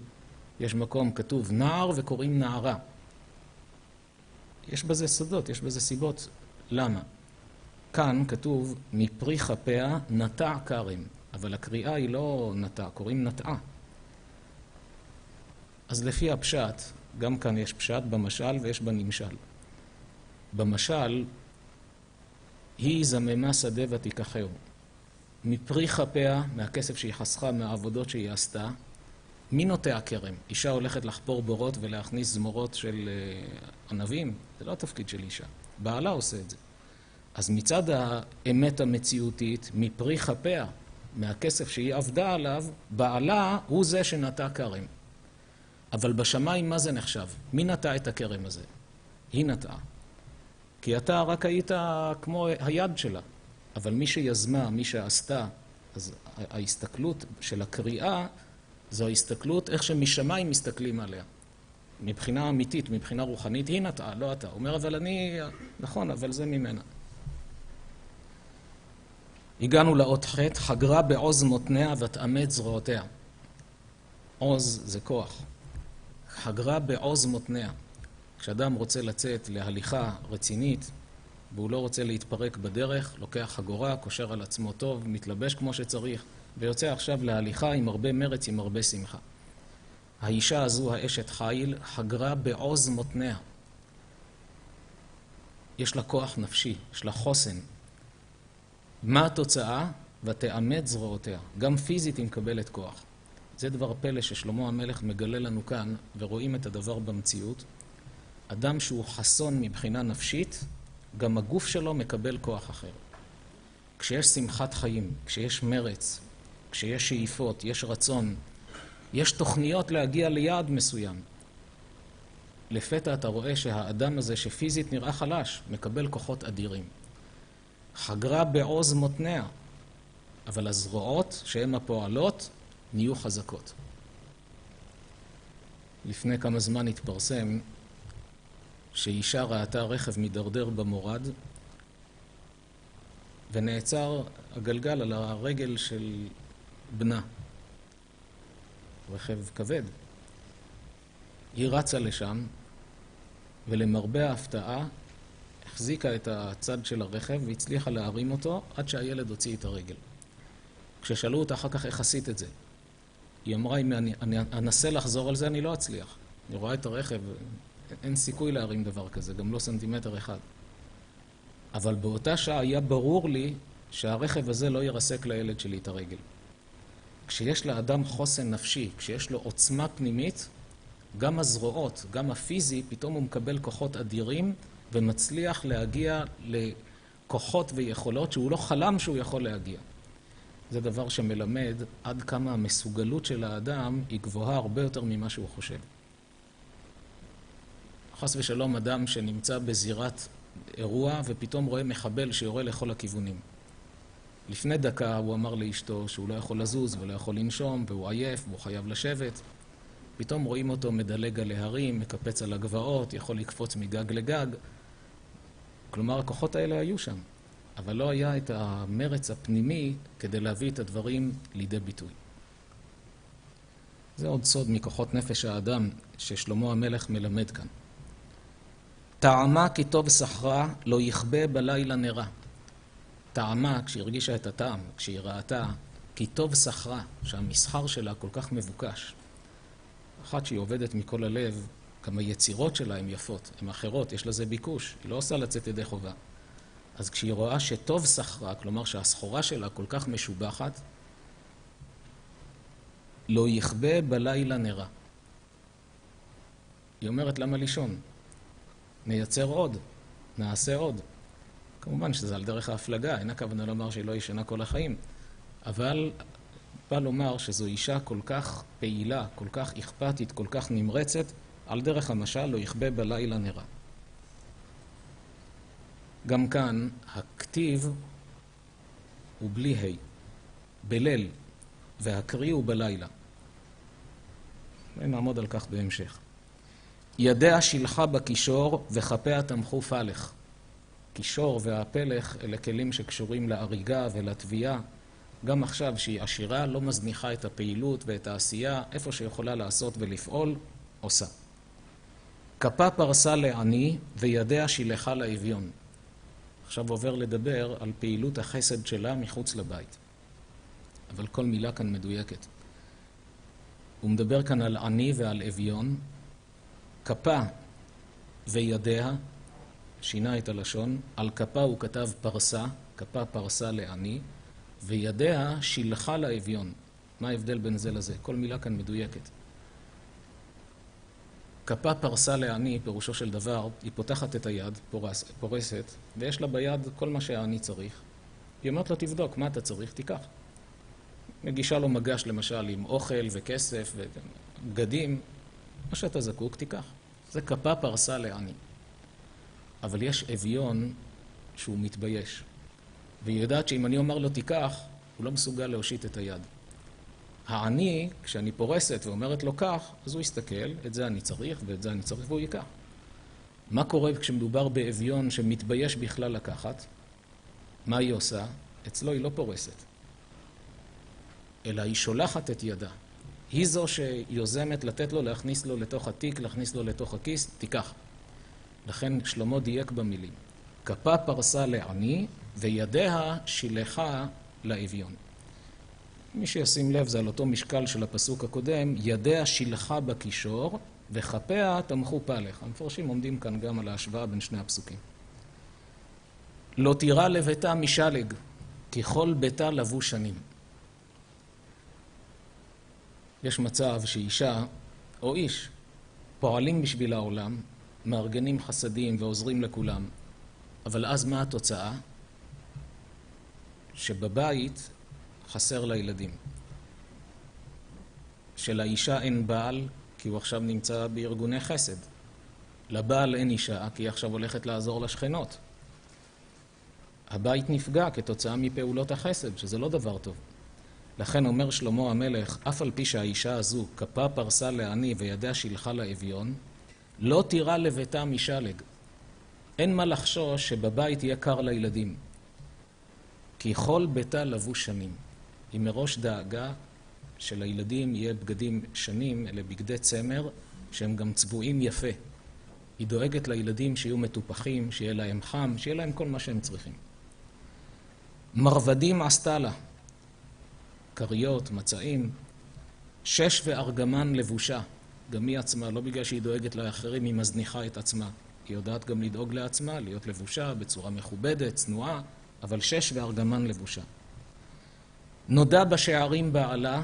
יש מקום כתוב נער וקוראים נערה. יש בזה סודות, יש בזה סיבות. למה? כאן כתוב מפרי כפיה נטע כרם, אבל הקריאה היא לא נטע, קוראים נטעה. אז לפי הפשט, גם כאן יש פשט במשל ויש בנמשל. במשל, היא זממה שדה ותיקחהו. מפרי כפיה, מהכסף שהיא חסכה, מהעבודות שהיא עשתה, מי נוטע כרם? אישה הולכת לחפור בורות ולהכניס זמורות של ענבים? זה לא התפקיד של אישה. בעלה עושה את זה. אז מצד האמת המציאותית, מפרי כפיה, מהכסף שהיא עבדה עליו, בעלה הוא זה שנטע כרם. אבל בשמיים מה זה נחשב? מי נטע את הכרם הזה? היא נטעה. כי אתה רק היית כמו היד שלה. אבל מי שיזמה, מי שעשתה, אז ההסתכלות של הקריאה, זו ההסתכלות איך שמשמיים מסתכלים עליה. מבחינה אמיתית, מבחינה רוחנית, היא נטעה, לא אתה. הוא אומר, אבל אני, נכון, אבל זה ממנה. הגענו לאות ח', חגרה בעוז מותניה ותאמץ זרועותיה. עוז זה כוח. חגרה בעוז מותניה. כשאדם רוצה לצאת להליכה רצינית, והוא לא רוצה להתפרק בדרך, לוקח חגורה, קושר על עצמו טוב, מתלבש כמו שצריך, ויוצא עכשיו להליכה עם הרבה מרץ, עם הרבה שמחה. האישה הזו, האשת חיל, חגרה בעוז מותניה. יש לה כוח נפשי, יש לה חוסן. מה התוצאה? ותאמץ זרועותיה. גם פיזית היא מקבלת כוח. זה דבר פלא ששלמה המלך מגלה לנו כאן, ורואים את הדבר במציאות. אדם שהוא חסון מבחינה נפשית, גם הגוף שלו מקבל כוח אחר. כשיש שמחת חיים, כשיש מרץ, כשיש שאיפות, יש רצון, יש תוכניות להגיע ליעד מסוים. לפתע אתה רואה שהאדם הזה שפיזית נראה חלש, מקבל כוחות אדירים. חגרה בעוז מותניה, אבל הזרועות שהן הפועלות נהיו חזקות. לפני כמה זמן התפרסם שאישה ראתה רכב מדרדר במורד ונעצר הגלגל על הרגל של בנה. רכב כבד. היא רצה לשם ולמרבה ההפתעה החזיקה את הצד של הרכב והצליחה להרים אותו עד שהילד הוציא את הרגל. כששאלו אותה אחר כך איך עשית את זה, היא אמרה, אם אני אנסה לחזור על זה אני לא אצליח. אני רואה את הרכב, אין סיכוי להרים דבר כזה, גם לא סנטימטר אחד. אבל באותה שעה היה ברור לי שהרכב הזה לא ירסק לילד שלי את הרגל. כשיש לאדם חוסן נפשי, כשיש לו עוצמה פנימית, גם הזרועות, גם הפיזי, פתאום הוא מקבל כוחות אדירים ומצליח להגיע לכוחות ויכולות שהוא לא חלם שהוא יכול להגיע. זה דבר שמלמד עד כמה המסוגלות של האדם היא גבוהה הרבה יותר ממה שהוא חושב. חס ושלום אדם שנמצא בזירת אירוע ופתאום רואה מחבל שיורה לכל הכיוונים. לפני דקה הוא אמר לאשתו שהוא לא יכול לזוז ולא יכול לנשום והוא עייף והוא חייב לשבת. פתאום רואים אותו מדלג על ההרים, מקפץ על הגבעות, יכול לקפוץ מגג לגג. כלומר, הכוחות האלה היו שם, אבל לא היה את המרץ הפנימי כדי להביא את הדברים לידי ביטוי. זה עוד סוד מכוחות נפש האדם ששלמה המלך מלמד כאן. טעמה כי טוב שכרה לא יכבה בלילה נרה. טעמה, כשהיא הרגישה את הטעם, כשהיא ראתה, כי טוב שכרה, שהמסחר שלה כל כך מבוקש. אחת שהיא עובדת מכל הלב, כמה יצירות שלה הן יפות, הן אחרות, יש לזה ביקוש, היא לא עושה לצאת ידי חובה. אז כשהיא רואה שטוב שכרה, כלומר שהסחורה שלה כל כך משובחת, לא יכבה בלילה נרה. היא אומרת למה לישון? נייצר עוד, נעשה עוד. כמובן שזה על דרך ההפלגה, אין הכוונה לומר שהיא לא ישנה כל החיים, אבל בא לומר שזו אישה כל כך פעילה, כל כך אכפתית, כל כך נמרצת, על דרך המשל לא יכבה בלילה נרה. גם כאן הכתיב הוא בלי ה', בליל, והקריא הוא בלילה. נעמוד על כך בהמשך. ידיה שילחה בקישור וכפיה תמכו פלך. קישור והפלך אלה כלים שקשורים להריגה ולתביעה. גם עכשיו שהיא עשירה לא מזניחה את הפעילות ואת העשייה, איפה שיכולה לעשות ולפעול, עושה. כפה פרסה לעני וידיה שילחה לאביון. עכשיו עובר לדבר על פעילות החסד שלה מחוץ לבית. אבל כל מילה כאן מדויקת. הוא מדבר כאן על עני ועל אביון. כפה וידיה, שינה את הלשון, על כפה הוא כתב פרסה, כפה פרסה לעני, וידיה שילחה לאביון. מה ההבדל בין זה לזה? כל מילה כאן מדויקת. כפה פרסה לעני, פירושו של דבר, היא פותחת את היד, פורסת, ויש לה ביד כל מה שהעני צריך. היא אומרת לו, תבדוק, מה אתה צריך? תיקח. מגישה לו מגש למשל עם אוכל וכסף ובגדים, מה שאתה זקוק, תיקח. זה כפה פרסה לעני. אבל יש אביון שהוא מתבייש. והיא יודעת שאם אני אומר לו תיקח, הוא לא מסוגל להושיט את היד. העני, כשאני פורסת ואומרת לו כך, אז הוא יסתכל, את זה אני צריך ואת זה אני צריך, והוא ייקח. מה קורה כשמדובר באביון שמתבייש בכלל לקחת? מה היא עושה? אצלו היא לא פורסת. אלא היא שולחת את ידה. היא זו שיוזמת לתת לו, להכניס לו לתוך התיק, להכניס לו לתוך הכיס, תיקח. לכן שלמה דייק במילים. כפה פרסה לעני וידיה שילחה לאביון. מי שישים לב זה על אותו משקל של הפסוק הקודם, ידיה שילחה בקישור וכפיה תמכו פלך. המפרשים עומדים כאן גם על ההשוואה בין שני הפסוקים. לא תירא לביתה משלג, כי כל ביתה לבו שנים. יש מצב שאישה או איש פועלים בשביל העולם, מארגנים חסדים ועוזרים לכולם, אבל אז מה התוצאה? שבבית חסר לילדים. שלאישה אין בעל, כי הוא עכשיו נמצא בארגוני חסד. לבעל אין אישה, כי היא עכשיו הולכת לעזור לשכנות. הבית נפגע כתוצאה מפעולות החסד, שזה לא דבר טוב. לכן אומר שלמה המלך, אף על פי שהאישה הזו כפה פרסה לעני וידיה שילחה לאביון, לא תירא לביתה משלג. אין מה לחשוש שבבית יהיה קר לילדים. כי כל ביתה לבו שנים. היא מראש דאגה שלילדים יהיה בגדים שנים, אלה בגדי צמר, שהם גם צבועים יפה. היא דואגת לילדים שיהיו מטופחים, שיהיה להם חם, שיהיה להם כל מה שהם צריכים. מרבדים עשתה לה. קריות, מצעים. שש וארגמן לבושה. גם היא עצמה, לא בגלל שהיא דואגת לאחרים, היא מזניחה את עצמה. היא יודעת גם לדאוג לעצמה, להיות לבושה בצורה מכובדת, צנועה, אבל שש וארגמן לבושה. נודע בשערים בעלה,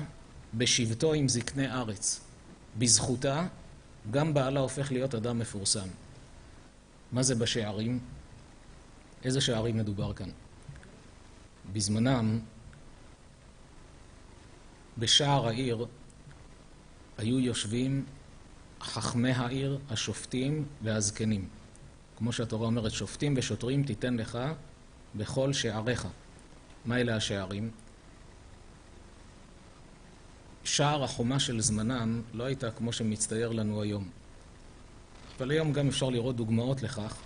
בשבטו עם זקני ארץ. בזכותה, גם בעלה הופך להיות אדם מפורסם. מה זה בשערים? איזה שערים מדובר כאן? בזמנם, בשער העיר, היו יושבים חכמי העיר, השופטים והזקנים. כמו שהתורה אומרת, שופטים ושוטרים תיתן לך בכל שעריך. מה אלה השערים? שער החומה של זמנם לא הייתה כמו שמצטייר לנו היום. אבל היום גם אפשר לראות דוגמאות לכך.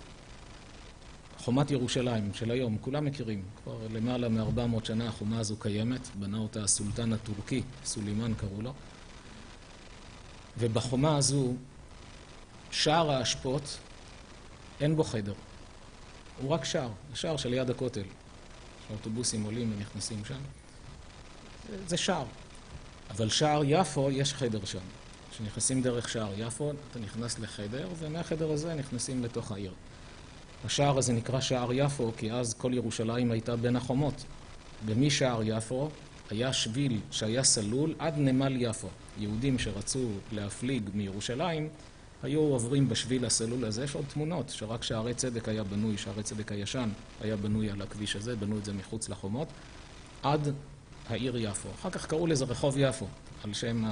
חומת ירושלים של היום, כולם מכירים. כבר למעלה מ-400 שנה החומה הזו קיימת, בנה אותה הסולטן הטורקי, סולימן קראו לו. ובחומה הזו, שער האשפות, אין בו חדר. הוא רק שער, שער של יד הכותל. האוטובוסים עולים ונכנסים שם. זה שער. אבל שער יפו יש חדר שם. כשנכנסים דרך שער יפו, אתה נכנס לחדר, ומהחדר הזה נכנסים לתוך העיר. השער הזה נקרא שער יפו, כי אז כל ירושלים הייתה בין החומות. ומשער יפו היה שביל שהיה סלול עד נמל יפו. יהודים שרצו להפליג מירושלים, היו עוברים בשביל הסלול הזה. יש עוד תמונות שרק שערי צדק היה בנוי, שערי צדק הישן היה בנוי על הכביש הזה, בנו את זה מחוץ לחומות, עד העיר יפו. אחר כך קראו לזה רחוב יפו, על שם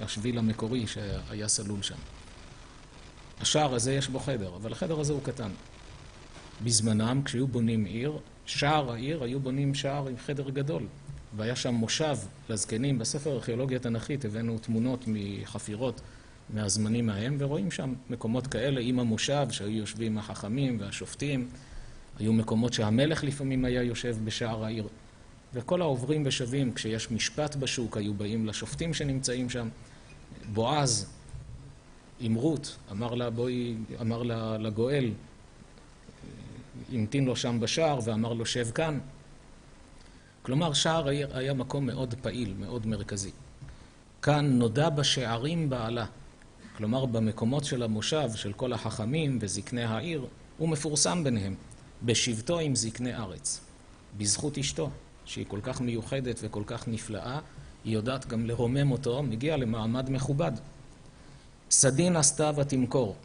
השביל המקורי שהיה סלול שם. השער הזה יש בו חדר, אבל החדר הזה הוא קטן. בזמנם, כשהיו בונים עיר, שער העיר היו בונים שער עם חדר גדול. והיה שם מושב לזקנים. בספר ארכיאולוגיה תנכית הבאנו תמונות מחפירות מהזמנים ההם, ורואים שם מקומות כאלה עם המושב שהיו יושבים החכמים והשופטים. היו מקומות שהמלך לפעמים היה יושב בשער העיר. וכל העוברים ושבים, כשיש משפט בשוק, היו באים לשופטים שנמצאים שם. בועז עם רות אמר לגואל, המתין לו שם בשער ואמר לו שב כאן. כלומר, שער העיר היה מקום מאוד פעיל, מאוד מרכזי. כאן נודע בשערים בעלה. כלומר, במקומות של המושב של כל החכמים וזקני העיר, הוא מפורסם ביניהם, בשבטו עם זקני ארץ. בזכות אשתו, שהיא כל כך מיוחדת וכל כך נפלאה, היא יודעת גם לרומם אותו, מגיע למעמד מכובד. סדין עשתה ותמכור,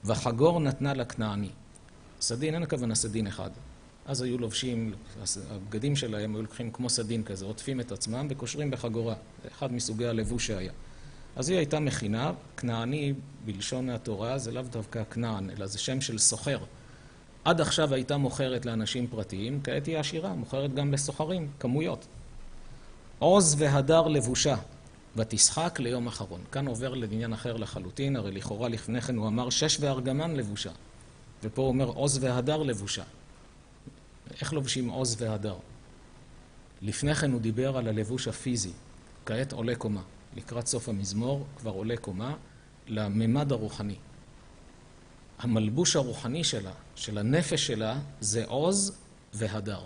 וחגור נתנה לכנעני. סדין, אין הכוונה סדין אחד. אז היו לובשים, הבגדים שלהם היו לוקחים כמו סדין כזה, עוטפים את עצמם וקושרים בחגורה. זה אחד מסוגי הלבוש שהיה. אז היא הייתה מכינה, כנעני בלשון התורה, זה לאו דווקא כנען, אלא זה שם של סוחר. עד עכשיו הייתה מוכרת לאנשים פרטיים, כעת היא עשירה, מוכרת גם לסוחרים, כמויות. עוז והדר לבושה, ותשחק ליום אחרון. כאן עובר לעניין אחר לחלוטין, הרי לכאורה לפני כן הוא אמר שש וארגמן לבושה. ופה הוא אומר עוז והדר לבושה. איך לובשים עוז והדר? לפני כן הוא דיבר על הלבוש הפיזי, כעת עולה קומה. לקראת סוף המזמור כבר עולה קומה לממד הרוחני. המלבוש הרוחני שלה, של הנפש שלה, זה עוז והדר.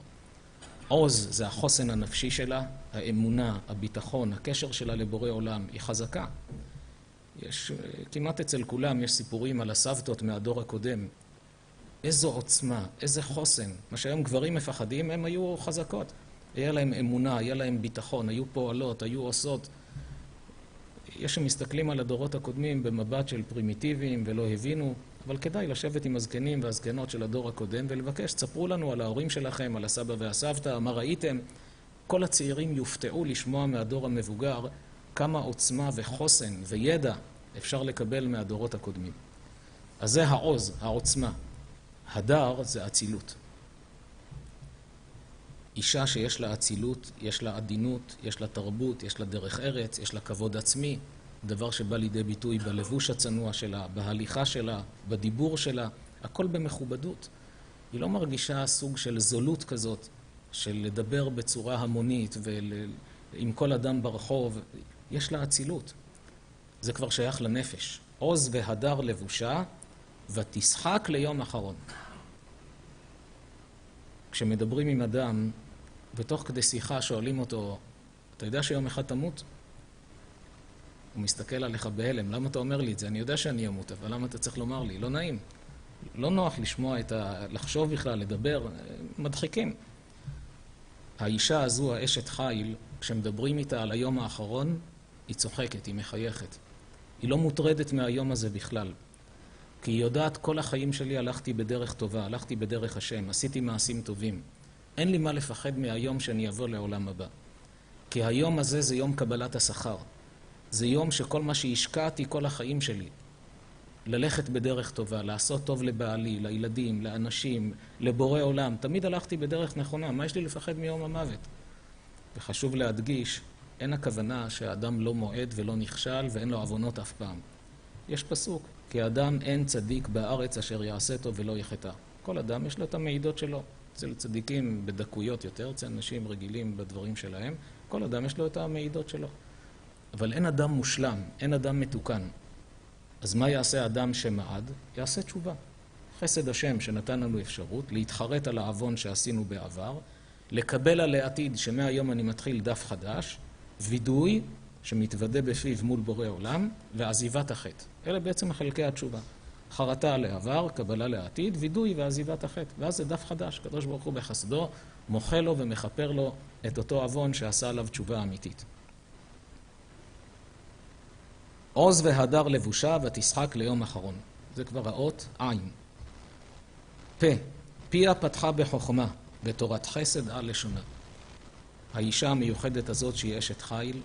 עוז זה החוסן הנפשי שלה, האמונה, הביטחון, הקשר שלה לבורא עולם, היא חזקה. יש, כמעט אצל כולם יש סיפורים על הסבתות מהדור הקודם. איזו עוצמה, איזה חוסן. מה שהיום גברים מפחדים, הם היו חזקות. היה להם אמונה, היה להם ביטחון, היו פועלות, היו עושות. יש שמסתכלים על הדורות הקודמים במבט של פרימיטיביים ולא הבינו, אבל כדאי לשבת עם הזקנים והזקנות של הדור הקודם ולבקש, תספרו לנו על ההורים שלכם, על הסבא והסבתא, מה ראיתם. כל הצעירים יופתעו לשמוע מהדור המבוגר כמה עוצמה וחוסן וידע אפשר לקבל מהדורות הקודמים. אז זה העוז, העוצמה. הדר זה אצילות. אישה שיש לה אצילות, יש לה עדינות, יש לה תרבות, יש לה דרך ארץ, יש לה כבוד עצמי, דבר שבא לידי ביטוי בלבוש הצנוע שלה, בהליכה שלה, בדיבור שלה, הכל במכובדות. היא לא מרגישה סוג של זולות כזאת, של לדבר בצורה המונית ועם כל אדם ברחוב. יש לה אצילות. זה כבר שייך לנפש. עוז והדר לבושה, ותשחק ליום אחרון. כשמדברים עם אדם, ותוך כדי שיחה שואלים אותו, אתה יודע שיום אחד תמות? הוא מסתכל עליך בהלם, למה אתה אומר לי את זה? אני יודע שאני אמות, אבל למה אתה צריך לומר לי? לא נעים. לא נוח לשמוע לחשוב בכלל, לדבר, מדחיקים. האישה הזו, האשת חיל, כשמדברים איתה על היום האחרון, היא צוחקת, היא מחייכת. היא לא מוטרדת מהיום הזה בכלל. כי היא יודעת, כל החיים שלי הלכתי בדרך טובה, הלכתי בדרך השם, עשיתי מעשים טובים. אין לי מה לפחד מהיום שאני אבוא לעולם הבא. כי היום הזה זה יום קבלת השכר. זה יום שכל מה שהשקעתי כל החיים שלי, ללכת בדרך טובה, לעשות טוב לבעלי, לילדים, לאנשים, לבורא עולם. תמיד הלכתי בדרך נכונה, מה יש לי לפחד מיום המוות? וחשוב להדגיש, אין הכוונה שהאדם לא מועד ולא נכשל ואין לו עוונות אף פעם. יש פסוק, כי האדם אין צדיק בארץ אשר יעשה טוב ולא יחטא. כל אדם יש לו את המעידות שלו. אצל צדיקים בדקויות יותר, אצל אנשים רגילים בדברים שלהם, כל אדם יש לו את המעידות שלו. אבל אין אדם מושלם, אין אדם מתוקן. אז מה יעשה אדם שמעד? יעשה תשובה. חסד השם שנתן לנו אפשרות להתחרט על העוון שעשינו בעבר, לקבל על העתיד שמהיום אני מתחיל דף חדש, וידוי שמתוודה בפיו מול בורא עולם, ועזיבת החטא. אלה בעצם חלקי התשובה. חרטה על העבר, קבלה לעתיד, וידוי ועזיבת החטא. ואז זה דף חדש. הקדוש ברוך הוא בחסדו מוחל לו ומכפר לו את אותו עוון שעשה עליו תשובה אמיתית. עוז והדר לבושה ותשחק ליום אחרון. זה כבר האות עין. פה, פיה פתחה בחוכמה, בתורת חסד על לשונה. האישה המיוחדת הזאת שהיא אשת חיל,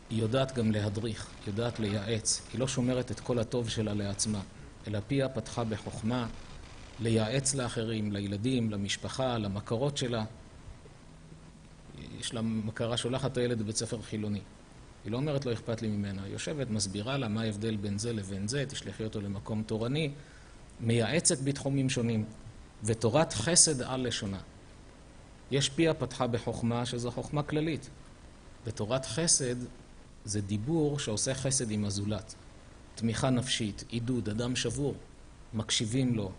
היא יודעת גם להדריך, יודעת לייעץ. היא לא שומרת את כל הטוב שלה לעצמה, אלא פיה פתחה בחוכמה, לייעץ לאחרים, לילדים, למשפחה, למכרות שלה. יש לה מכרה, שולחת הילד בבית ספר חילוני. היא לא אומרת לא אכפת לי ממנה, היא יושבת, מסבירה לה מה ההבדל בין זה לבין זה, תשלחי אותו למקום תורני, מייעצת בתחומים שונים, ותורת חסד על לשונה. יש פיה פתחה בחוכמה, שזו חוכמה כללית. ותורת חסד זה דיבור שעושה חסד עם הזולת. תמיכה נפשית, עידוד, אדם שבור, מקשיבים לו,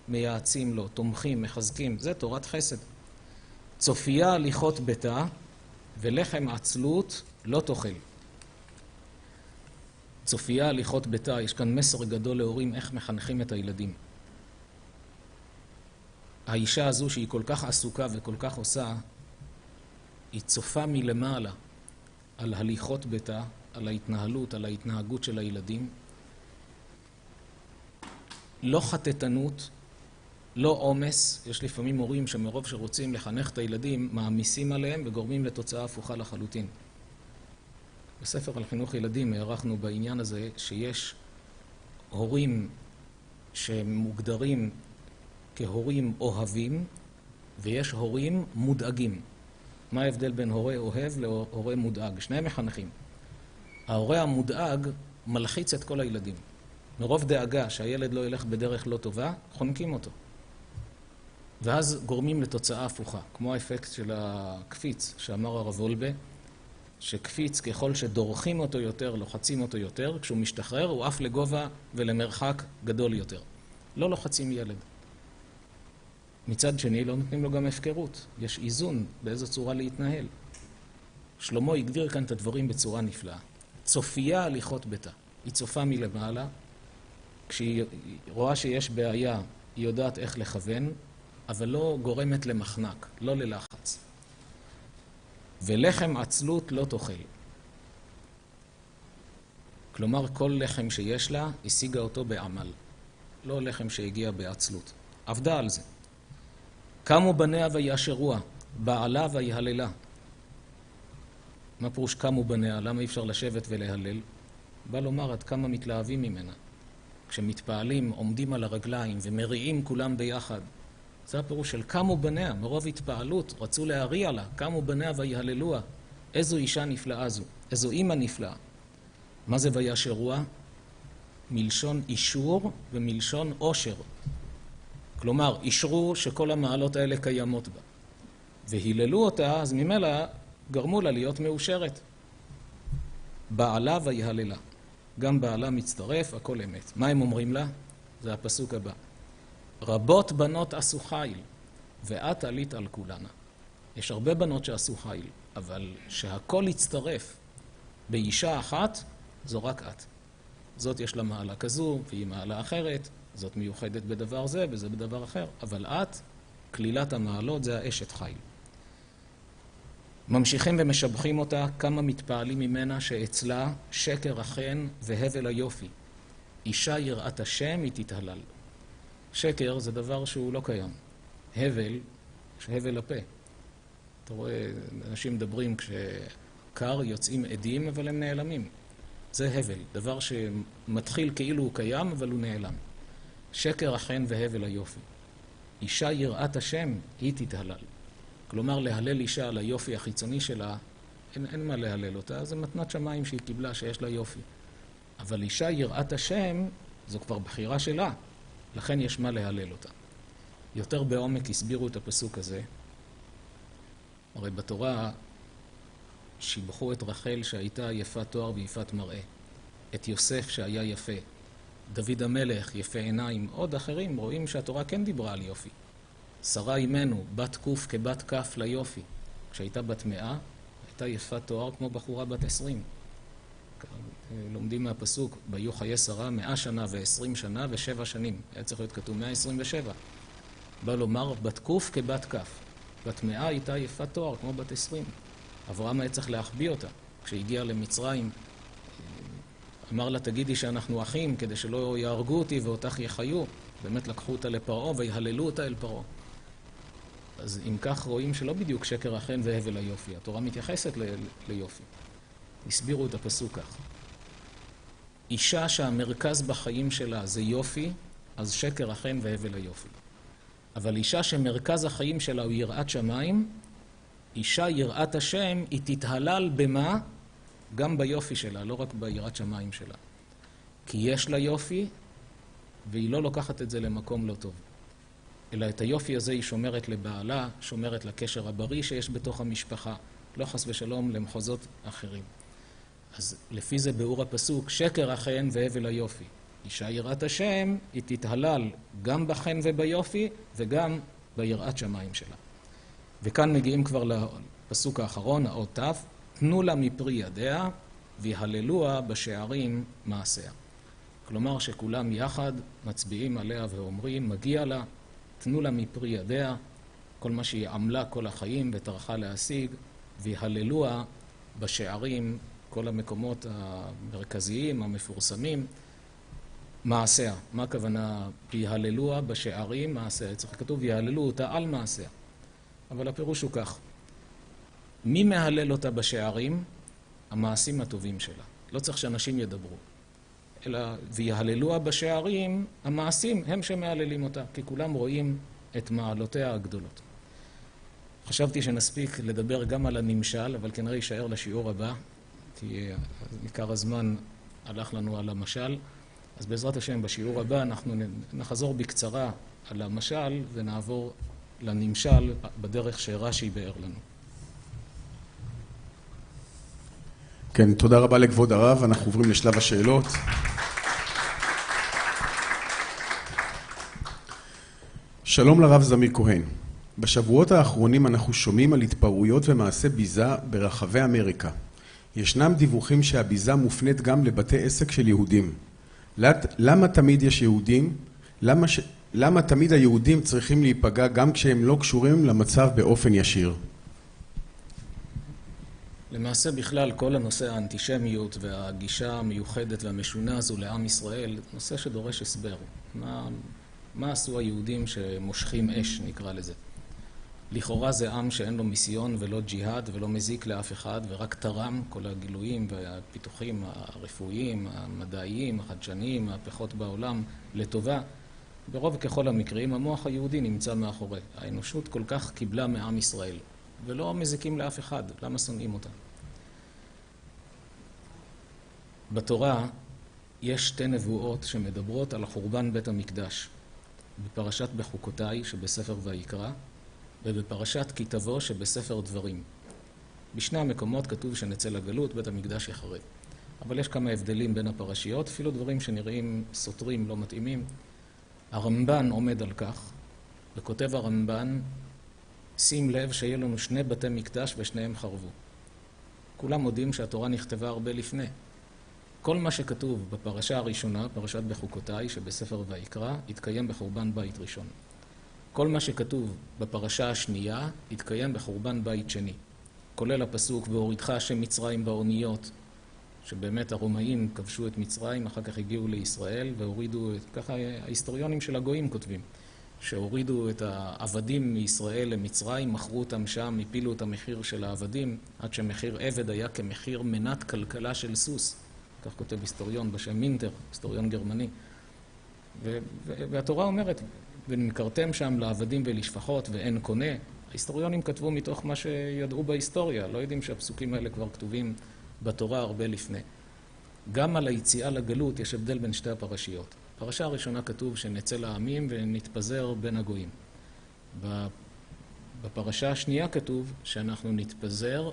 מייעצים לו, תומכים, מחזקים, זה תורת חסד. צופיה הליכות ביתה, ולחם עצלות לא תאכל. צופיה הליכות ביתה, יש כאן מסר גדול להורים איך מחנכים את הילדים. האישה הזו שהיא כל כך עסוקה וכל כך עושה, היא צופה מלמעלה על הליכות ביתה, על ההתנהלות, על ההתנהגות של הילדים. לא חטטנות, לא עומס. יש לפעמים הורים שמרוב שרוצים לחנך את הילדים, מעמיסים עליהם וגורמים לתוצאה הפוכה לחלוטין. בספר על חינוך ילדים הערכנו בעניין הזה שיש הורים שמוגדרים כהורים אוהבים, ויש הורים מודאגים. מה ההבדל בין הורה אוהב להורה מודאג? שניהם מחנכים. ההורה המודאג מלחיץ את כל הילדים. מרוב דאגה שהילד לא ילך בדרך לא טובה, חונקים אותו. ואז גורמים לתוצאה הפוכה, כמו האפקט של הקפיץ שאמר הרב וולבה, שקפיץ ככל שדורכים אותו יותר, לוחצים אותו יותר, כשהוא משתחרר הוא עף לגובה ולמרחק גדול יותר. לא לוחצים ילד. מצד שני לא נותנים לו גם הפקרות. יש איזון באיזו צורה להתנהל. שלמה הגדיר כאן את הדברים בצורה נפלאה. צופיה הליכות ביתה. היא צופה מלמעלה. כשהיא רואה שיש בעיה, היא יודעת איך לכוון, אבל לא גורמת למחנק, לא ללחץ. ולחם עצלות לא תאכל. כלומר, כל לחם שיש לה, השיגה אותו בעמל. לא לחם שהגיע בעצלות. עבדה על זה. קמו בניה ויאשרוה, בעלה ויהללה. מה פירוש קמו בניה? למה אי אפשר לשבת ולהלל? בא לומר עד כמה מתלהבים ממנה. כשמתפעלים, עומדים על הרגליים ומריעים כולם ביחד. זה הפירוש של קמו בניה, מרוב התפעלות, רצו להריע לה, קמו בניה ויהללוה. איזו אישה נפלאה זו, איזו אימא נפלאה. מה זה ויאשרוה? מלשון אישור ומלשון עושר. כלומר, אישרו שכל המעלות האלה קיימות בה. והיללו אותה, אז ממילא גרמו לה להיות מאושרת. בעלה ויהללה. גם בעלה מצטרף, הכל אמת. מה הם אומרים לה? זה הפסוק הבא. רבות בנות עשו חיל, ואת עלית על כולנה. יש הרבה בנות שעשו חיל, אבל שהכל יצטרף באישה אחת, זו רק את. זאת יש לה מעלה כזו, והיא מעלה אחרת, זאת מיוחדת בדבר זה, וזה בדבר אחר. אבל את, כלילת המעלות, זה האשת חיל. ממשיכים ומשבחים אותה, כמה מתפעלים ממנה שאצלה שקר החן והבל היופי. אישה יראת השם היא תתהלל. שקר זה דבר שהוא לא קיים. הבל, שהבל הפה. אתה רואה, אנשים מדברים כשקר יוצאים עדים, אבל הם נעלמים. זה הבל, דבר שמתחיל כאילו הוא קיים, אבל הוא נעלם. שקר החן והבל היופי. אישה יראת השם היא תתהלל. כלומר, להלל אישה על היופי החיצוני שלה, אין מה להלל אותה, זה מתנת שמיים שהיא קיבלה שיש לה יופי. אבל אישה יראת השם, זו כבר בחירה שלה, לכן יש מה להלל אותה. יותר בעומק הסבירו את הפסוק הזה. הרי בתורה שיבחו את רחל שהייתה יפת תואר ויפת מראה, את יוסף שהיה יפה, דוד המלך יפה עיניים, עוד אחרים רואים שהתורה כן דיברה על יופי. שרה אימנו, בת קוף כבת כף ליופי. כשהייתה בת 100, הייתה יפת תואר כמו בחורה בת 20. לומדים מהפסוק, ביו חיי שרה 100 שנה ו20 שנה ו7 שנים. היה צריך להיות כתוב 127. בא לומר, בת קוף כבת כף. בת 100 הייתה יפת תואר כמו בת 20. אברהם היה צריך להחביא אותה. כשהגיע למצרים, אמר לה, תגידי שאנחנו אחים, כדי שלא יהרגו אותי ואותך יחיו. באמת לקחו אותה לפרעה ויהללו אותה אל פרעה. אז אם כך רואים שלא בדיוק שקר החן והבל היופי. התורה מתייחסת ליופי. הסבירו את הפסוק כך. אישה שהמרכז בחיים שלה זה יופי, אז שקר החן והבל היופי. אבל אישה שמרכז החיים שלה הוא יראת שמיים, אישה יראת השם, היא תתהלל במה? גם ביופי שלה, לא רק ביראת שמיים שלה. כי יש לה יופי, והיא לא לוקחת את זה למקום לא טוב. אלא את היופי הזה היא שומרת לבעלה, שומרת לקשר הבריא שיש בתוך המשפחה, לא חס ושלום למחוזות אחרים. אז לפי זה באור הפסוק, שקר החן והבל היופי. אישה יראת השם, היא תתהלל גם בחן וביופי, וגם ביראת שמיים שלה. וכאן מגיעים כבר לפסוק האחרון, האות ת', תנו לה מפרי ידיה, ויהללוה בשערים מעשיה. כלומר שכולם יחד מצביעים עליה ואומרים, מגיע לה, תנו לה מפרי ידיה, כל מה שהיא עמלה כל החיים וטרחה להשיג, ויהללוה בשערים, כל המקומות המרכזיים, המפורסמים, מעשיה. מה הכוונה? ויהללוה בשערים מעשיה. צריך כתוב, ויהללו אותה על מעשיה. אבל הפירוש הוא כך. מי מהלל אותה בשערים? המעשים הטובים שלה. לא צריך שאנשים ידברו. אלא ויהללוה בשערים, המעשים הם שמהללים אותה, כי כולם רואים את מעלותיה הגדולות. חשבתי שנספיק לדבר גם על הנמשל, אבל כנראה יישאר לשיעור הבא, כי עיקר הזמן הלך לנו על המשל. אז בעזרת השם בשיעור הבא אנחנו נחזור בקצרה על המשל ונעבור לנמשל בדרך שרש"י באר לנו. כן, תודה רבה לכבוד הרב. אנחנו עוברים לשלב השאלות. שלום לרב זמיר כהן. בשבועות האחרונים אנחנו שומעים על התפרעויות ומעשי ביזה ברחבי אמריקה. ישנם דיווחים שהביזה מופנית גם לבתי עסק של יהודים. למה תמיד יש יהודים? למה תמיד היהודים צריכים להיפגע גם כשהם לא קשורים למצב באופן ישיר? למעשה בכלל כל הנושא האנטישמיות והגישה המיוחדת והמשונה הזו לעם ישראל, נושא שדורש הסבר. מה עשו היהודים שמושכים אש, נקרא לזה? לכאורה זה עם שאין לו מיסיון ולא ג'יהאד ולא מזיק לאף אחד, ורק תרם כל הגילויים והפיתוחים הרפואיים, המדעיים, החדשניים, מהפכות בעולם לטובה. ברוב ככל המקרים המוח היהודי נמצא מאחורי. האנושות כל כך קיבלה מעם ישראל, ולא מזיקים לאף אחד. למה שונאים אותה? בתורה יש שתי נבואות שמדברות על חורבן בית המקדש. בפרשת בחוקותיי שבספר ויקרא, ובפרשת כי תבוא שבספר דברים. בשני המקומות כתוב שנצא לגלות, בית המקדש יחרב. אבל יש כמה הבדלים בין הפרשיות, אפילו דברים שנראים סותרים, לא מתאימים. הרמב"ן עומד על כך, וכותב הרמב"ן, שים לב שיהיה לנו שני בתי מקדש ושניהם חרבו. כולם מודים שהתורה נכתבה הרבה לפני. כל מה שכתוב בפרשה הראשונה, פרשת בחוקותיי שבספר ויקרא, התקיים בחורבן בית ראשון. כל מה שכתוב בפרשה השנייה התקיים בחורבן בית שני. כולל הפסוק והורידך השם מצרים באוניות, שבאמת הרומאים כבשו את מצרים, אחר כך הגיעו לישראל והורידו, ככה ההיסטוריונים של הגויים כותבים, שהורידו את העבדים מישראל למצרים, מכרו אותם שם, הפילו את המחיר של העבדים, עד שמחיר עבד היה כמחיר מנת כלכלה של סוס. כך כותב היסטוריון בשם מינטר, היסטוריון גרמני. והתורה אומרת, ונמכרתם שם לעבדים ולשפחות ואין קונה. ההיסטוריונים כתבו מתוך מה שידעו בהיסטוריה, לא יודעים שהפסוקים האלה כבר כתובים בתורה הרבה לפני. גם על היציאה לגלות יש הבדל בין שתי הפרשיות. בפרשה הראשונה כתוב שנצא לעמים ונתפזר בין הגויים. בפרשה השנייה כתוב שאנחנו נתפזר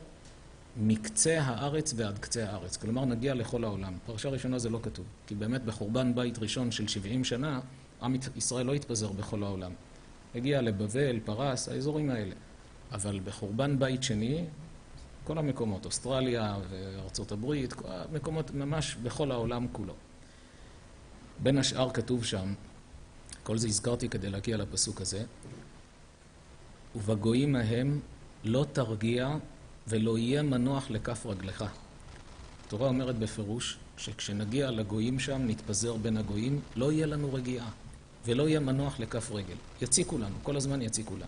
מקצה הארץ ועד קצה הארץ. כלומר נגיע לכל העולם. בפרשה הראשונה זה לא כתוב, כי באמת בחורבן בית ראשון של 70 שנה, עם ישראל לא התפזר בכל העולם. הגיע לבבל, פרס, האזורים האלה. אבל בחורבן בית שני, כל המקומות, אוסטרליה וארצות הברית, מקומות ממש בכל העולם כולו. בין השאר כתוב שם, כל זה הזכרתי כדי להגיע לפסוק הזה, ובגויים ההם לא תרגיע ולא יהיה מנוח לכף רגלך. התורה אומרת בפירוש שכשנגיע לגויים שם, נתפזר בין הגויים, לא יהיה לנו רגיעה, ולא יהיה מנוח לכף רגל. יציקו לנו, כל הזמן יציקו לנו.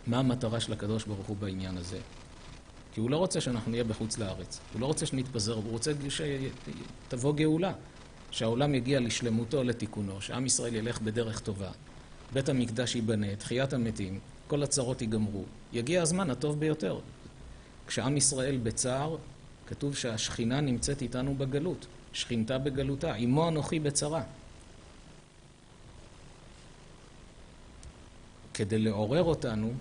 מה המטרה של הקדוש ברוך הוא בעניין הזה? כי הוא לא רוצה שאנחנו נהיה בחוץ לארץ. הוא לא רוצה שנתפזר, הוא רוצה שתבוא גאולה. שהעולם יגיע לשלמותו, לתיקונו, שעם ישראל ילך בדרך טובה. בית המקדש ייבנה, תחיית המתים, כל הצרות ייגמרו. יגיע הזמן הטוב ביותר. כשעם ישראל בצער, כתוב שהשכינה נמצאת איתנו בגלות. שכינתה בגלותה, עמו אנוכי בצרה. כדי לעורר אותנו,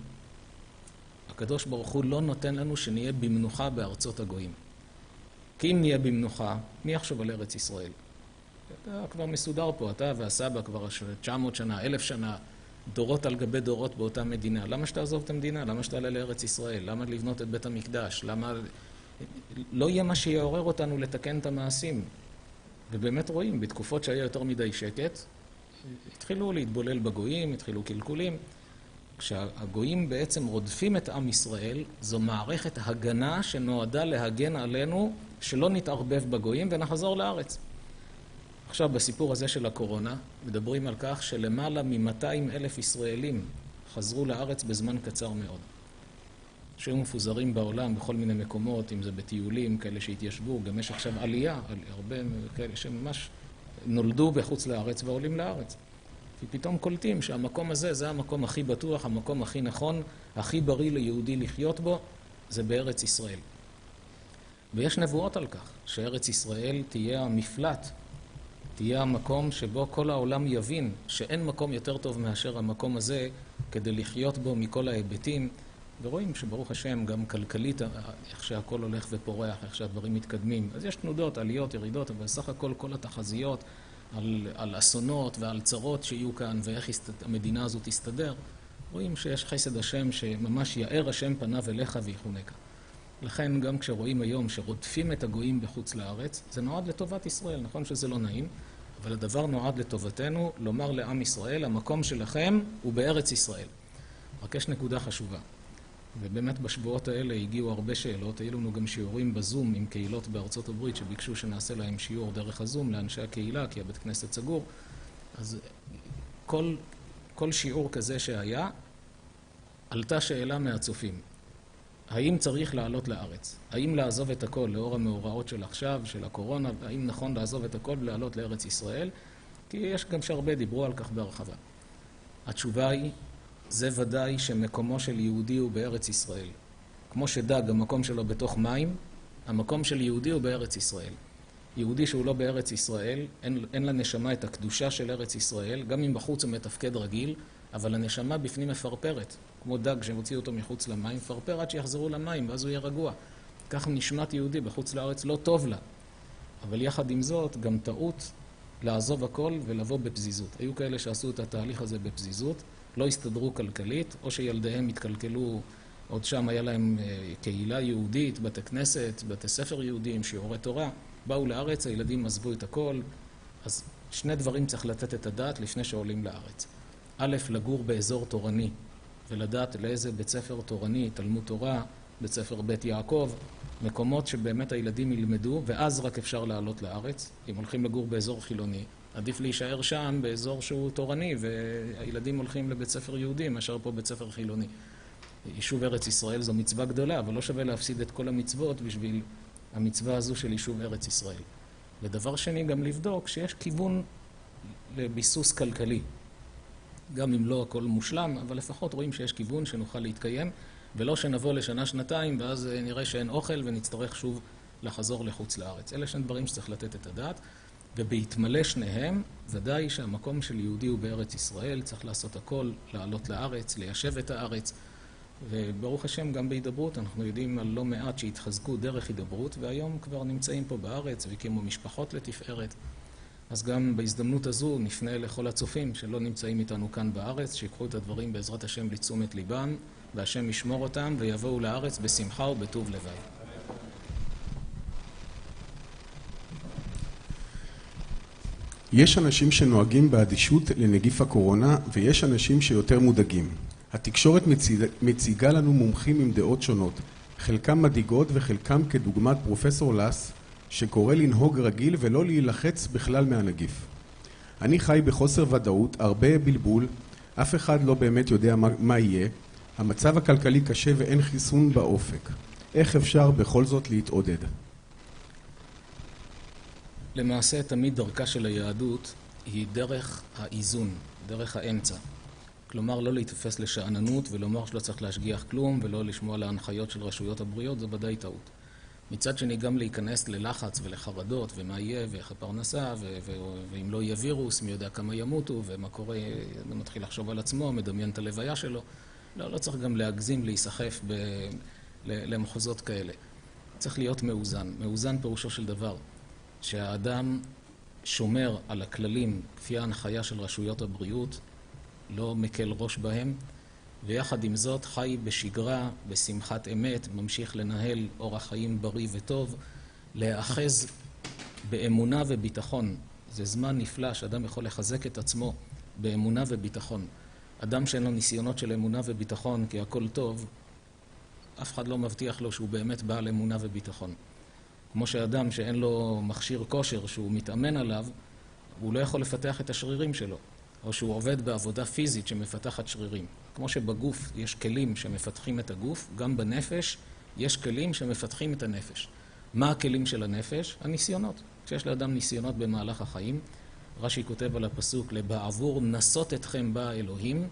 הקדוש ברוך הוא לא נותן לנו שנהיה במנוחה בארצות הגויים. כי אם נהיה במנוחה, מי יחשוב על ארץ ישראל? אתה כבר מסודר פה, אתה והסבא כבר 900 שנה, 1000 שנה, דורות על גבי דורות באותה מדינה. למה שתעזוב את המדינה? למה שתעלה לארץ ישראל? למה לבנות את בית המקדש? למה... לא יהיה מה שיעורר אותנו לתקן את המעשים. ובאמת רואים, בתקופות שהיה יותר מדי שקט, התחילו להתבולל בגויים, התחילו קלקולים. כשהגויים בעצם רודפים את עם ישראל, זו מערכת הגנה שנועדה להגן עלינו, שלא נתערבב בגויים ונחזור לארץ. עכשיו, בסיפור הזה של הקורונה, מדברים על כך שלמעלה מ-200,000 ישראלים חזרו לארץ בזמן קצר מאוד. שהיו מפוזרים בעולם בכל מיני מקומות, אם זה בטיולים, כאלה שהתיישבו, גם יש עכשיו עלייה, הרבה כאלה שממש נולדו בחוץ לארץ ועולים לארץ. ופתאום קולטים שהמקום הזה זה המקום הכי בטוח, המקום הכי נכון, הכי בריא ליהודי לחיות בו, זה בארץ ישראל. ויש נבואות על כך, שארץ ישראל תהיה המפלט, תהיה המקום שבו כל העולם יבין שאין מקום יותר טוב מאשר המקום הזה כדי לחיות בו מכל ההיבטים. ורואים שברוך השם גם כלכלית, איך שהכל הולך ופורח, איך שהדברים מתקדמים. אז יש תנודות, עליות, ירידות, אבל בסך הכל כל התחזיות על אסונות ועל צרות שיהיו כאן ואיך המדינה הזאת תסתדר, רואים שיש חסד השם שממש יאר השם פניו אליך ויחונקה. לכן גם כשרואים היום שרודפים את הגויים בחוץ לארץ, זה נועד לטובת ישראל. נכון שזה לא נעים, אבל הדבר נועד לטובתנו, לומר לעם ישראל, המקום שלכם הוא בארץ ישראל. רק יש נקודה חשובה. ובאמת בשבועות האלה הגיעו הרבה שאלות, היו לנו גם שיעורים בזום עם קהילות בארצות הברית שביקשו שנעשה להם שיעור דרך הזום לאנשי הקהילה, כי הבית כנסת סגור. אז כל שיעור כזה שהיה, עלתה שאלה מהצופים. האם צריך לעלות לארץ? האם לעזוב את הכל לאור המאורעות של עכשיו, של הקורונה? האם נכון לעזוב את הכל ולעלות לארץ ישראל? כי יש גם שהרבה דיברו על כך בהרחבה. התשובה היא, זה ודאי שמקומו של יהודי הוא בארץ ישראל. כמו שדג, המקום שלו בתוך מים, המקום של יהודי הוא בארץ ישראל. יהודי שהוא לא בארץ ישראל, אין לנשמה את הקדושה של ארץ ישראל, גם אם בחוץ הוא מתפקד רגיל, אבל הנשמה בפנים מפרפרת. כמו דג שהוציאו אותו מחוץ למים, פרפר עד שיחזרו למים, ואז הוא יהיה רגוע. כך נשמת יהודי בחוץ לארץ לא טוב לה. אבל יחד עם זאת, גם טעות לעזוב הכל ולבוא בפזיזות. היו כאלה שעשו את התהליך הזה בפזיזות, לא הסתדרו כלכלית, או שילדיהם התקלקלו, עוד שם היה להם קהילה יהודית, בתי כנסת, בתי ספר יהודיים, שיעורי תורה. באו לארץ, הילדים עזבו את הכל. אז שני דברים צריך לתת את הדעת לפני שעולים לארץ. א', לגור באזור תורני, ולדעת לאיזה בית ספר תורני, תלמוד תורה, בית ספר בית יעקב, מקומות שבאמת הילדים ילמדו, ואז רק אפשר לעלות לארץ. אם הולכים לגור באזור חילוני, עדיף להישאר שם באזור שהוא תורני, והילדים הולכים לבית ספר יהודי, מאשר פה בית ספר חילוני. יישוב ארץ ישראל זו מצווה גדולה, אבל לא שווה להפסיד את כל המצוות בשביל המצווה הזו של יישוב ארץ ישראל. ודבר שני, גם לבדוק שיש כיוון לביסוס כלכלי. גם אם לא הכל מושלם, אבל לפחות רואים שיש כיוון שנוכל להתקיים, ולא שנבוא לשנה, שנתיים, ואז נראה שאין אוכל ונצטרך שוב לחזור לחוץ לארץ. אלה שני דברים שצריך לתת את הדעת, ובהתמלא שניהם, ודאי שהמקום של יהודי הוא בארץ ישראל, צריך לעשות הכל, לעלות לארץ, ליישב את הארץ, וברוך השם גם בהידברות, אנחנו יודעים על לא מעט שהתחזקו דרך הידברות, והיום כבר נמצאים פה בארץ והקימו משפחות לתפארת. אז גם בהזדמנות הזו נפנה לכל הצופים שלא נמצאים איתנו כאן בארץ, שיקחו את הדברים בעזרת השם לתשומת ליבם, והשם ישמור אותם ויבואו לארץ בשמחה ובטוב לבב. יש אנשים שנוהגים באדישות לנגיף הקורונה, ויש אנשים שיותר מודאגים. התקשורת מציגה לנו מומחים עם דעות שונות, חלקם מדאיגות וחלקם כדוגמת פרופסור לס, שקורא לנהוג רגיל ולא להילחץ בכלל מהנגיף. אני חי בחוסר ודאות, הרבה בלבול, אף אחד לא באמת יודע מה יהיה, המצב הכלכלי קשה ואין חיסון באופק. איך אפשר בכל זאת להתעודד? למעשה תמיד דרכה של היהדות היא דרך האיזון, דרך האמצע. כלומר, לא להתפס לשעננות ולומר שלא צריך להשגיח כלום ולא לשמוע להנחיות של רשויות הבריאות, זו ודאי טעות. מצד שני גם להיכנס ללחץ ולחרדות ומה יהיה ואיך הפרנסה ואם לא יהיה וירוס מי יודע כמה ימותו ומה קורה, מתחיל לחשוב על עצמו, מדמיין את הלוויה שלו. לא צריך גם להגזים, להיסחף למחוזות כאלה. צריך להיות מאוזן. מאוזן פירושו של דבר שהאדם שומר על הכללים כפי ההנחיה של רשויות הבריאות, לא מקל ראש בהם, ויחד עם זאת חי בשגרה, בשמחת אמת, ממשיך לנהל אורח חיים בריא וטוב, להאחז באמונה וביטחון. זה זמן נפלא שאדם יכול לחזק את עצמו באמונה וביטחון. אדם שאין לו ניסיונות של אמונה וביטחון כי הכל טוב, אף אחד לא מבטיח לו שהוא באמת בעל אמונה וביטחון. כמו שאדם שאין לו מכשיר כושר שהוא מתאמן עליו, הוא לא יכול לפתח את השרירים שלו. או שהוא עובד בעבודה פיזית שמפתחת שרירים. כמו שבגוף יש כלים שמפתחים את הגוף, גם בנפש יש כלים שמפתחים את הנפש. מה הכלים של הנפש? הניסיונות. כשיש לאדם ניסיונות במהלך החיים, רש"י כותב על הפסוק, לבעבור נסות אתכם בא אלוהים,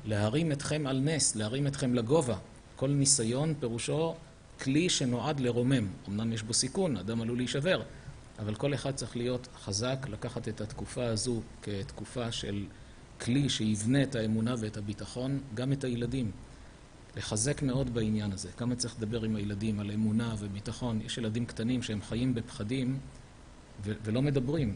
להרים אתכם על נס, להרים אתכם לגובה. כל ניסיון פירושו כלי שנועד לרומם. אמנם יש בו סיכון, אדם עלול להישבר, אבל כל אחד צריך להיות חזק, לקחת את התקופה הזו כתקופה של כלי שיבנה את האמונה ואת הביטחון, גם את הילדים. לחזק מאוד בעניין הזה. כמה צריך לדבר עם הילדים על אמונה וביטחון. יש ילדים קטנים שהם חיים בפחדים ולא מדברים.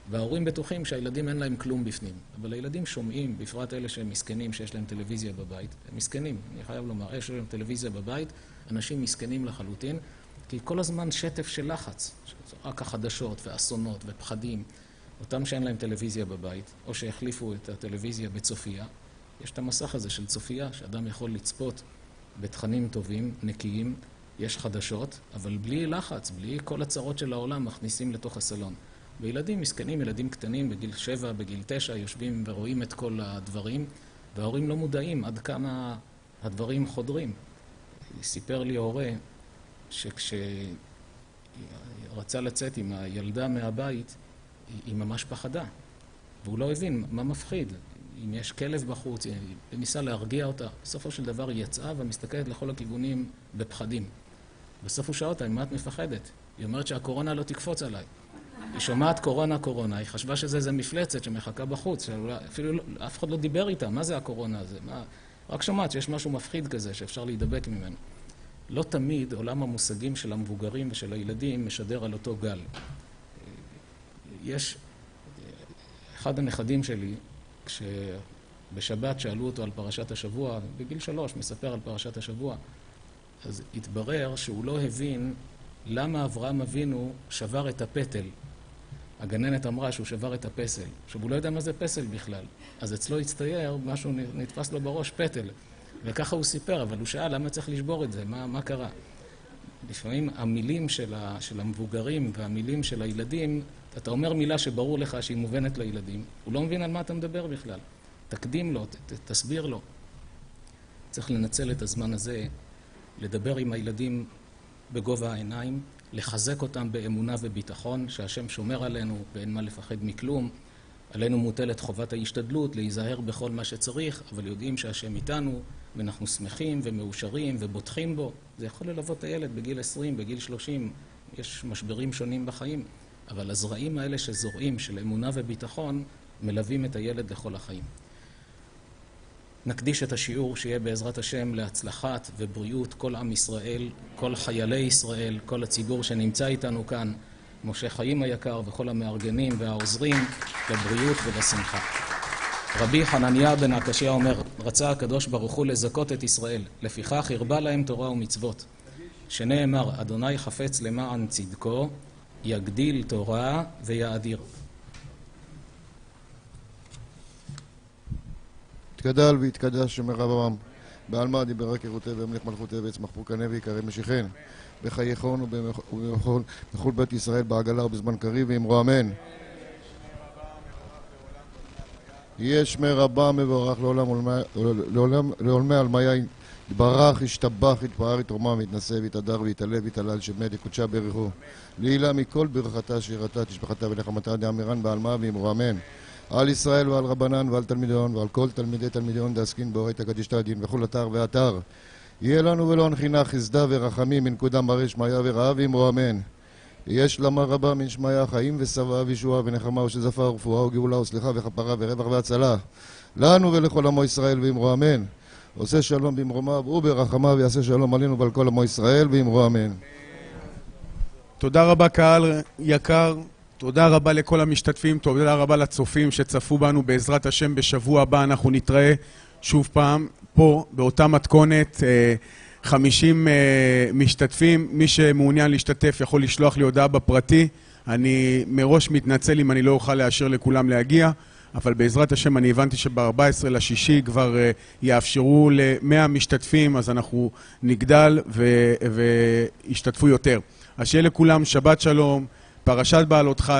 וההורים בטוחים שהילדים אין להם כלום בפנים. אבל הילדים שומעים, בפרט אלה שהם מסכנים שיש להם טלוויזיה בבית. הם מסכנים, אני חייב לומר, יש להם טלוויזיה בבית, אנשים מסכנים לחלוטין, כי כל הזמן שטף של לחץ, רק החדשות ואסונות ופחדים. אותם שאין להם טלוויזיה בבית, או שהחליפו את הטלוויזיה בצופיה, יש את המסך הזה של צופיה, שאדם יכול לצפות בתכנים טובים, נקיים, יש חדשות, אבל בלי לחץ, בלי כל הצרות של העולם מכניסים לתוך הסלון. וילדים מסכנים, ילדים קטנים בגיל 7, בגיל 9, יושבים ורואים את כל הדברים, וההורים לא מודעים עד כמה הדברים חודרים. סיפר לי הורה שכשרצה לצאת עם הילדה מהבית, היא ממש פחדה, והוא לא הבין מה מפחיד. אם יש כלב בחוץ, היא ניסה להרגיע אותה. בסופו של דבר היא יצאה ומסתכלת לכל הכיוונים בפחדים. בסוף הוא שאל אותה, מה את מפחדת? היא אומרת שהקורונה לא תקפוץ עליי. היא שומעת קורונה, היא חשבה שזה איזה מפלצת שמחכה בחוץ, אפילו אף אחד לא דיבר איתה, מה זה הקורונה הזה? רק שומעת שיש משהו מפחיד כזה שאפשר להידבק ממנו. לא תמיד עולם המושגים של המבוגרים ושל הילדים משדר על אותו גל. יש אחד הנכדים שלי, כשבשבת שאלו אותו על פרשת השבוע, בגיל 3 מספר על פרשת השבוע, אז התברר שהוא לא הבין למה אברהם אבינו שבר את הפתל. הגננת אמרה שהוא שבר את הפסל. עכשיו הוא לא יודע מה זה פסל בכלל. אז אצלו הצטייר, משהו נתפס לו בראש פתל. וככה הוא סיפר, אבל הוא שאל למה צריך לשבור את זה, מה קרה? לפעמים המילים של המבוגרים והמילים של הילדים, אתה אומר מילה שברור לך שהיא מובנת לילדים, הוא לא מבין על מה אתה מדבר בכלל. תקדים לו, תסביר לו. צריך לנצל את הזמן הזה, לדבר עם הילדים בגובה העיניים, לחזק אותם באמונה וביטחון, שהשם שומר עלינו ואין מה לפחד מכלום. עלינו מוטלת חובת ההשתדלות, להיזהר בכל מה שצריך, אבל יודעים שהשם איתנו, ואנחנו שמחים ומאושרים ובוטחים בו. זה יכול ללוות את הילד בגיל 20, בגיל 30, יש משברים שונים בחיים, אבל הזרעים האלה שזורעים של אמונה וביטחון, מלווים את הילד לכל החיים. נקדיש את השיעור שיהיה בעזרת השם להצלחת ובריאות כל עם ישראל, כל חיילי ישראל, כל הציבור שנמצא איתנו כאן, משה חיים היקר וכל המארגנים והעוזרים לבריאות ולשמחה. רבי חנניה בן עקשיא אומר, רצה הקדוש ברוך הוא לזכות את ישראל, לפיכך הרבה להם תורה ומצוות. שנאמר, אדוני חפץ למען צדקו, יגדיל תורה ויאדיר. יתגדל ויתקדש שמר אברהם. בעלמא דיבר קירותי והמלך מלכותי ויצמח פורקנה ויקרא משיחן בחיי חון ובכל בית ישראל בעגלה ובזמן קריב ואמרו אמן. יהיה שמי רבה מבורך לעולמי עלמיה יתברך, ישתבח, יתפאר, יתרומם, יתנשא, ויתהדר, ויתעלה, ויתהלל, שמת, יקודשה ברכו. לעילה מכל ברכתה, שירתה, תשבחתה ונחמתה, דאמירן בעלמא ואמרו אמן. על ישראל ועל רבנן ועל תלמידיון ועל כל תלמידי תלמידיון דעסקין באורייתא קדישתא דין וכל אתר ואתר. יהיה לנו ולא נחינך חסדה ורחמים מנקודה מראה שמיה ורעה ואמרו אמן. יש למה רבה מן שמיה חיים ושבעה וישועה ונחמה ושזפה ורפואה וגאולה וסליחה וכפרה ורווח והצלה. לנו ולכל עמו ישראל ואמרו אמן. עושה שלום במרומיו וברחמיו יעשה שלום עלינו ועל כל עמו ישראל ואמרו אמן. תודה רבה קהל יקר, תודה רבה לכל המשתתפים, תודה רבה לצופים שצפו בנו. בעזרת השם בשבוע הבא אנחנו נתראה שוב פעם פה באותה מתכונת, 50 משתתפים. מי שמעוניין להשתתף יכול לשלוח לי הודעה בפרטי. אני מראש מתנצל אם אני לא אוכל לאשר לכולם להגיע, אבל בעזרת השם אני הבנתי שב-14/6 כבר יאפשרו ל100 משתתפים, אז אנחנו נגדל וישתתפו יותר. אז שיהיה לכולם שבת שלום, פרשת בעלותך.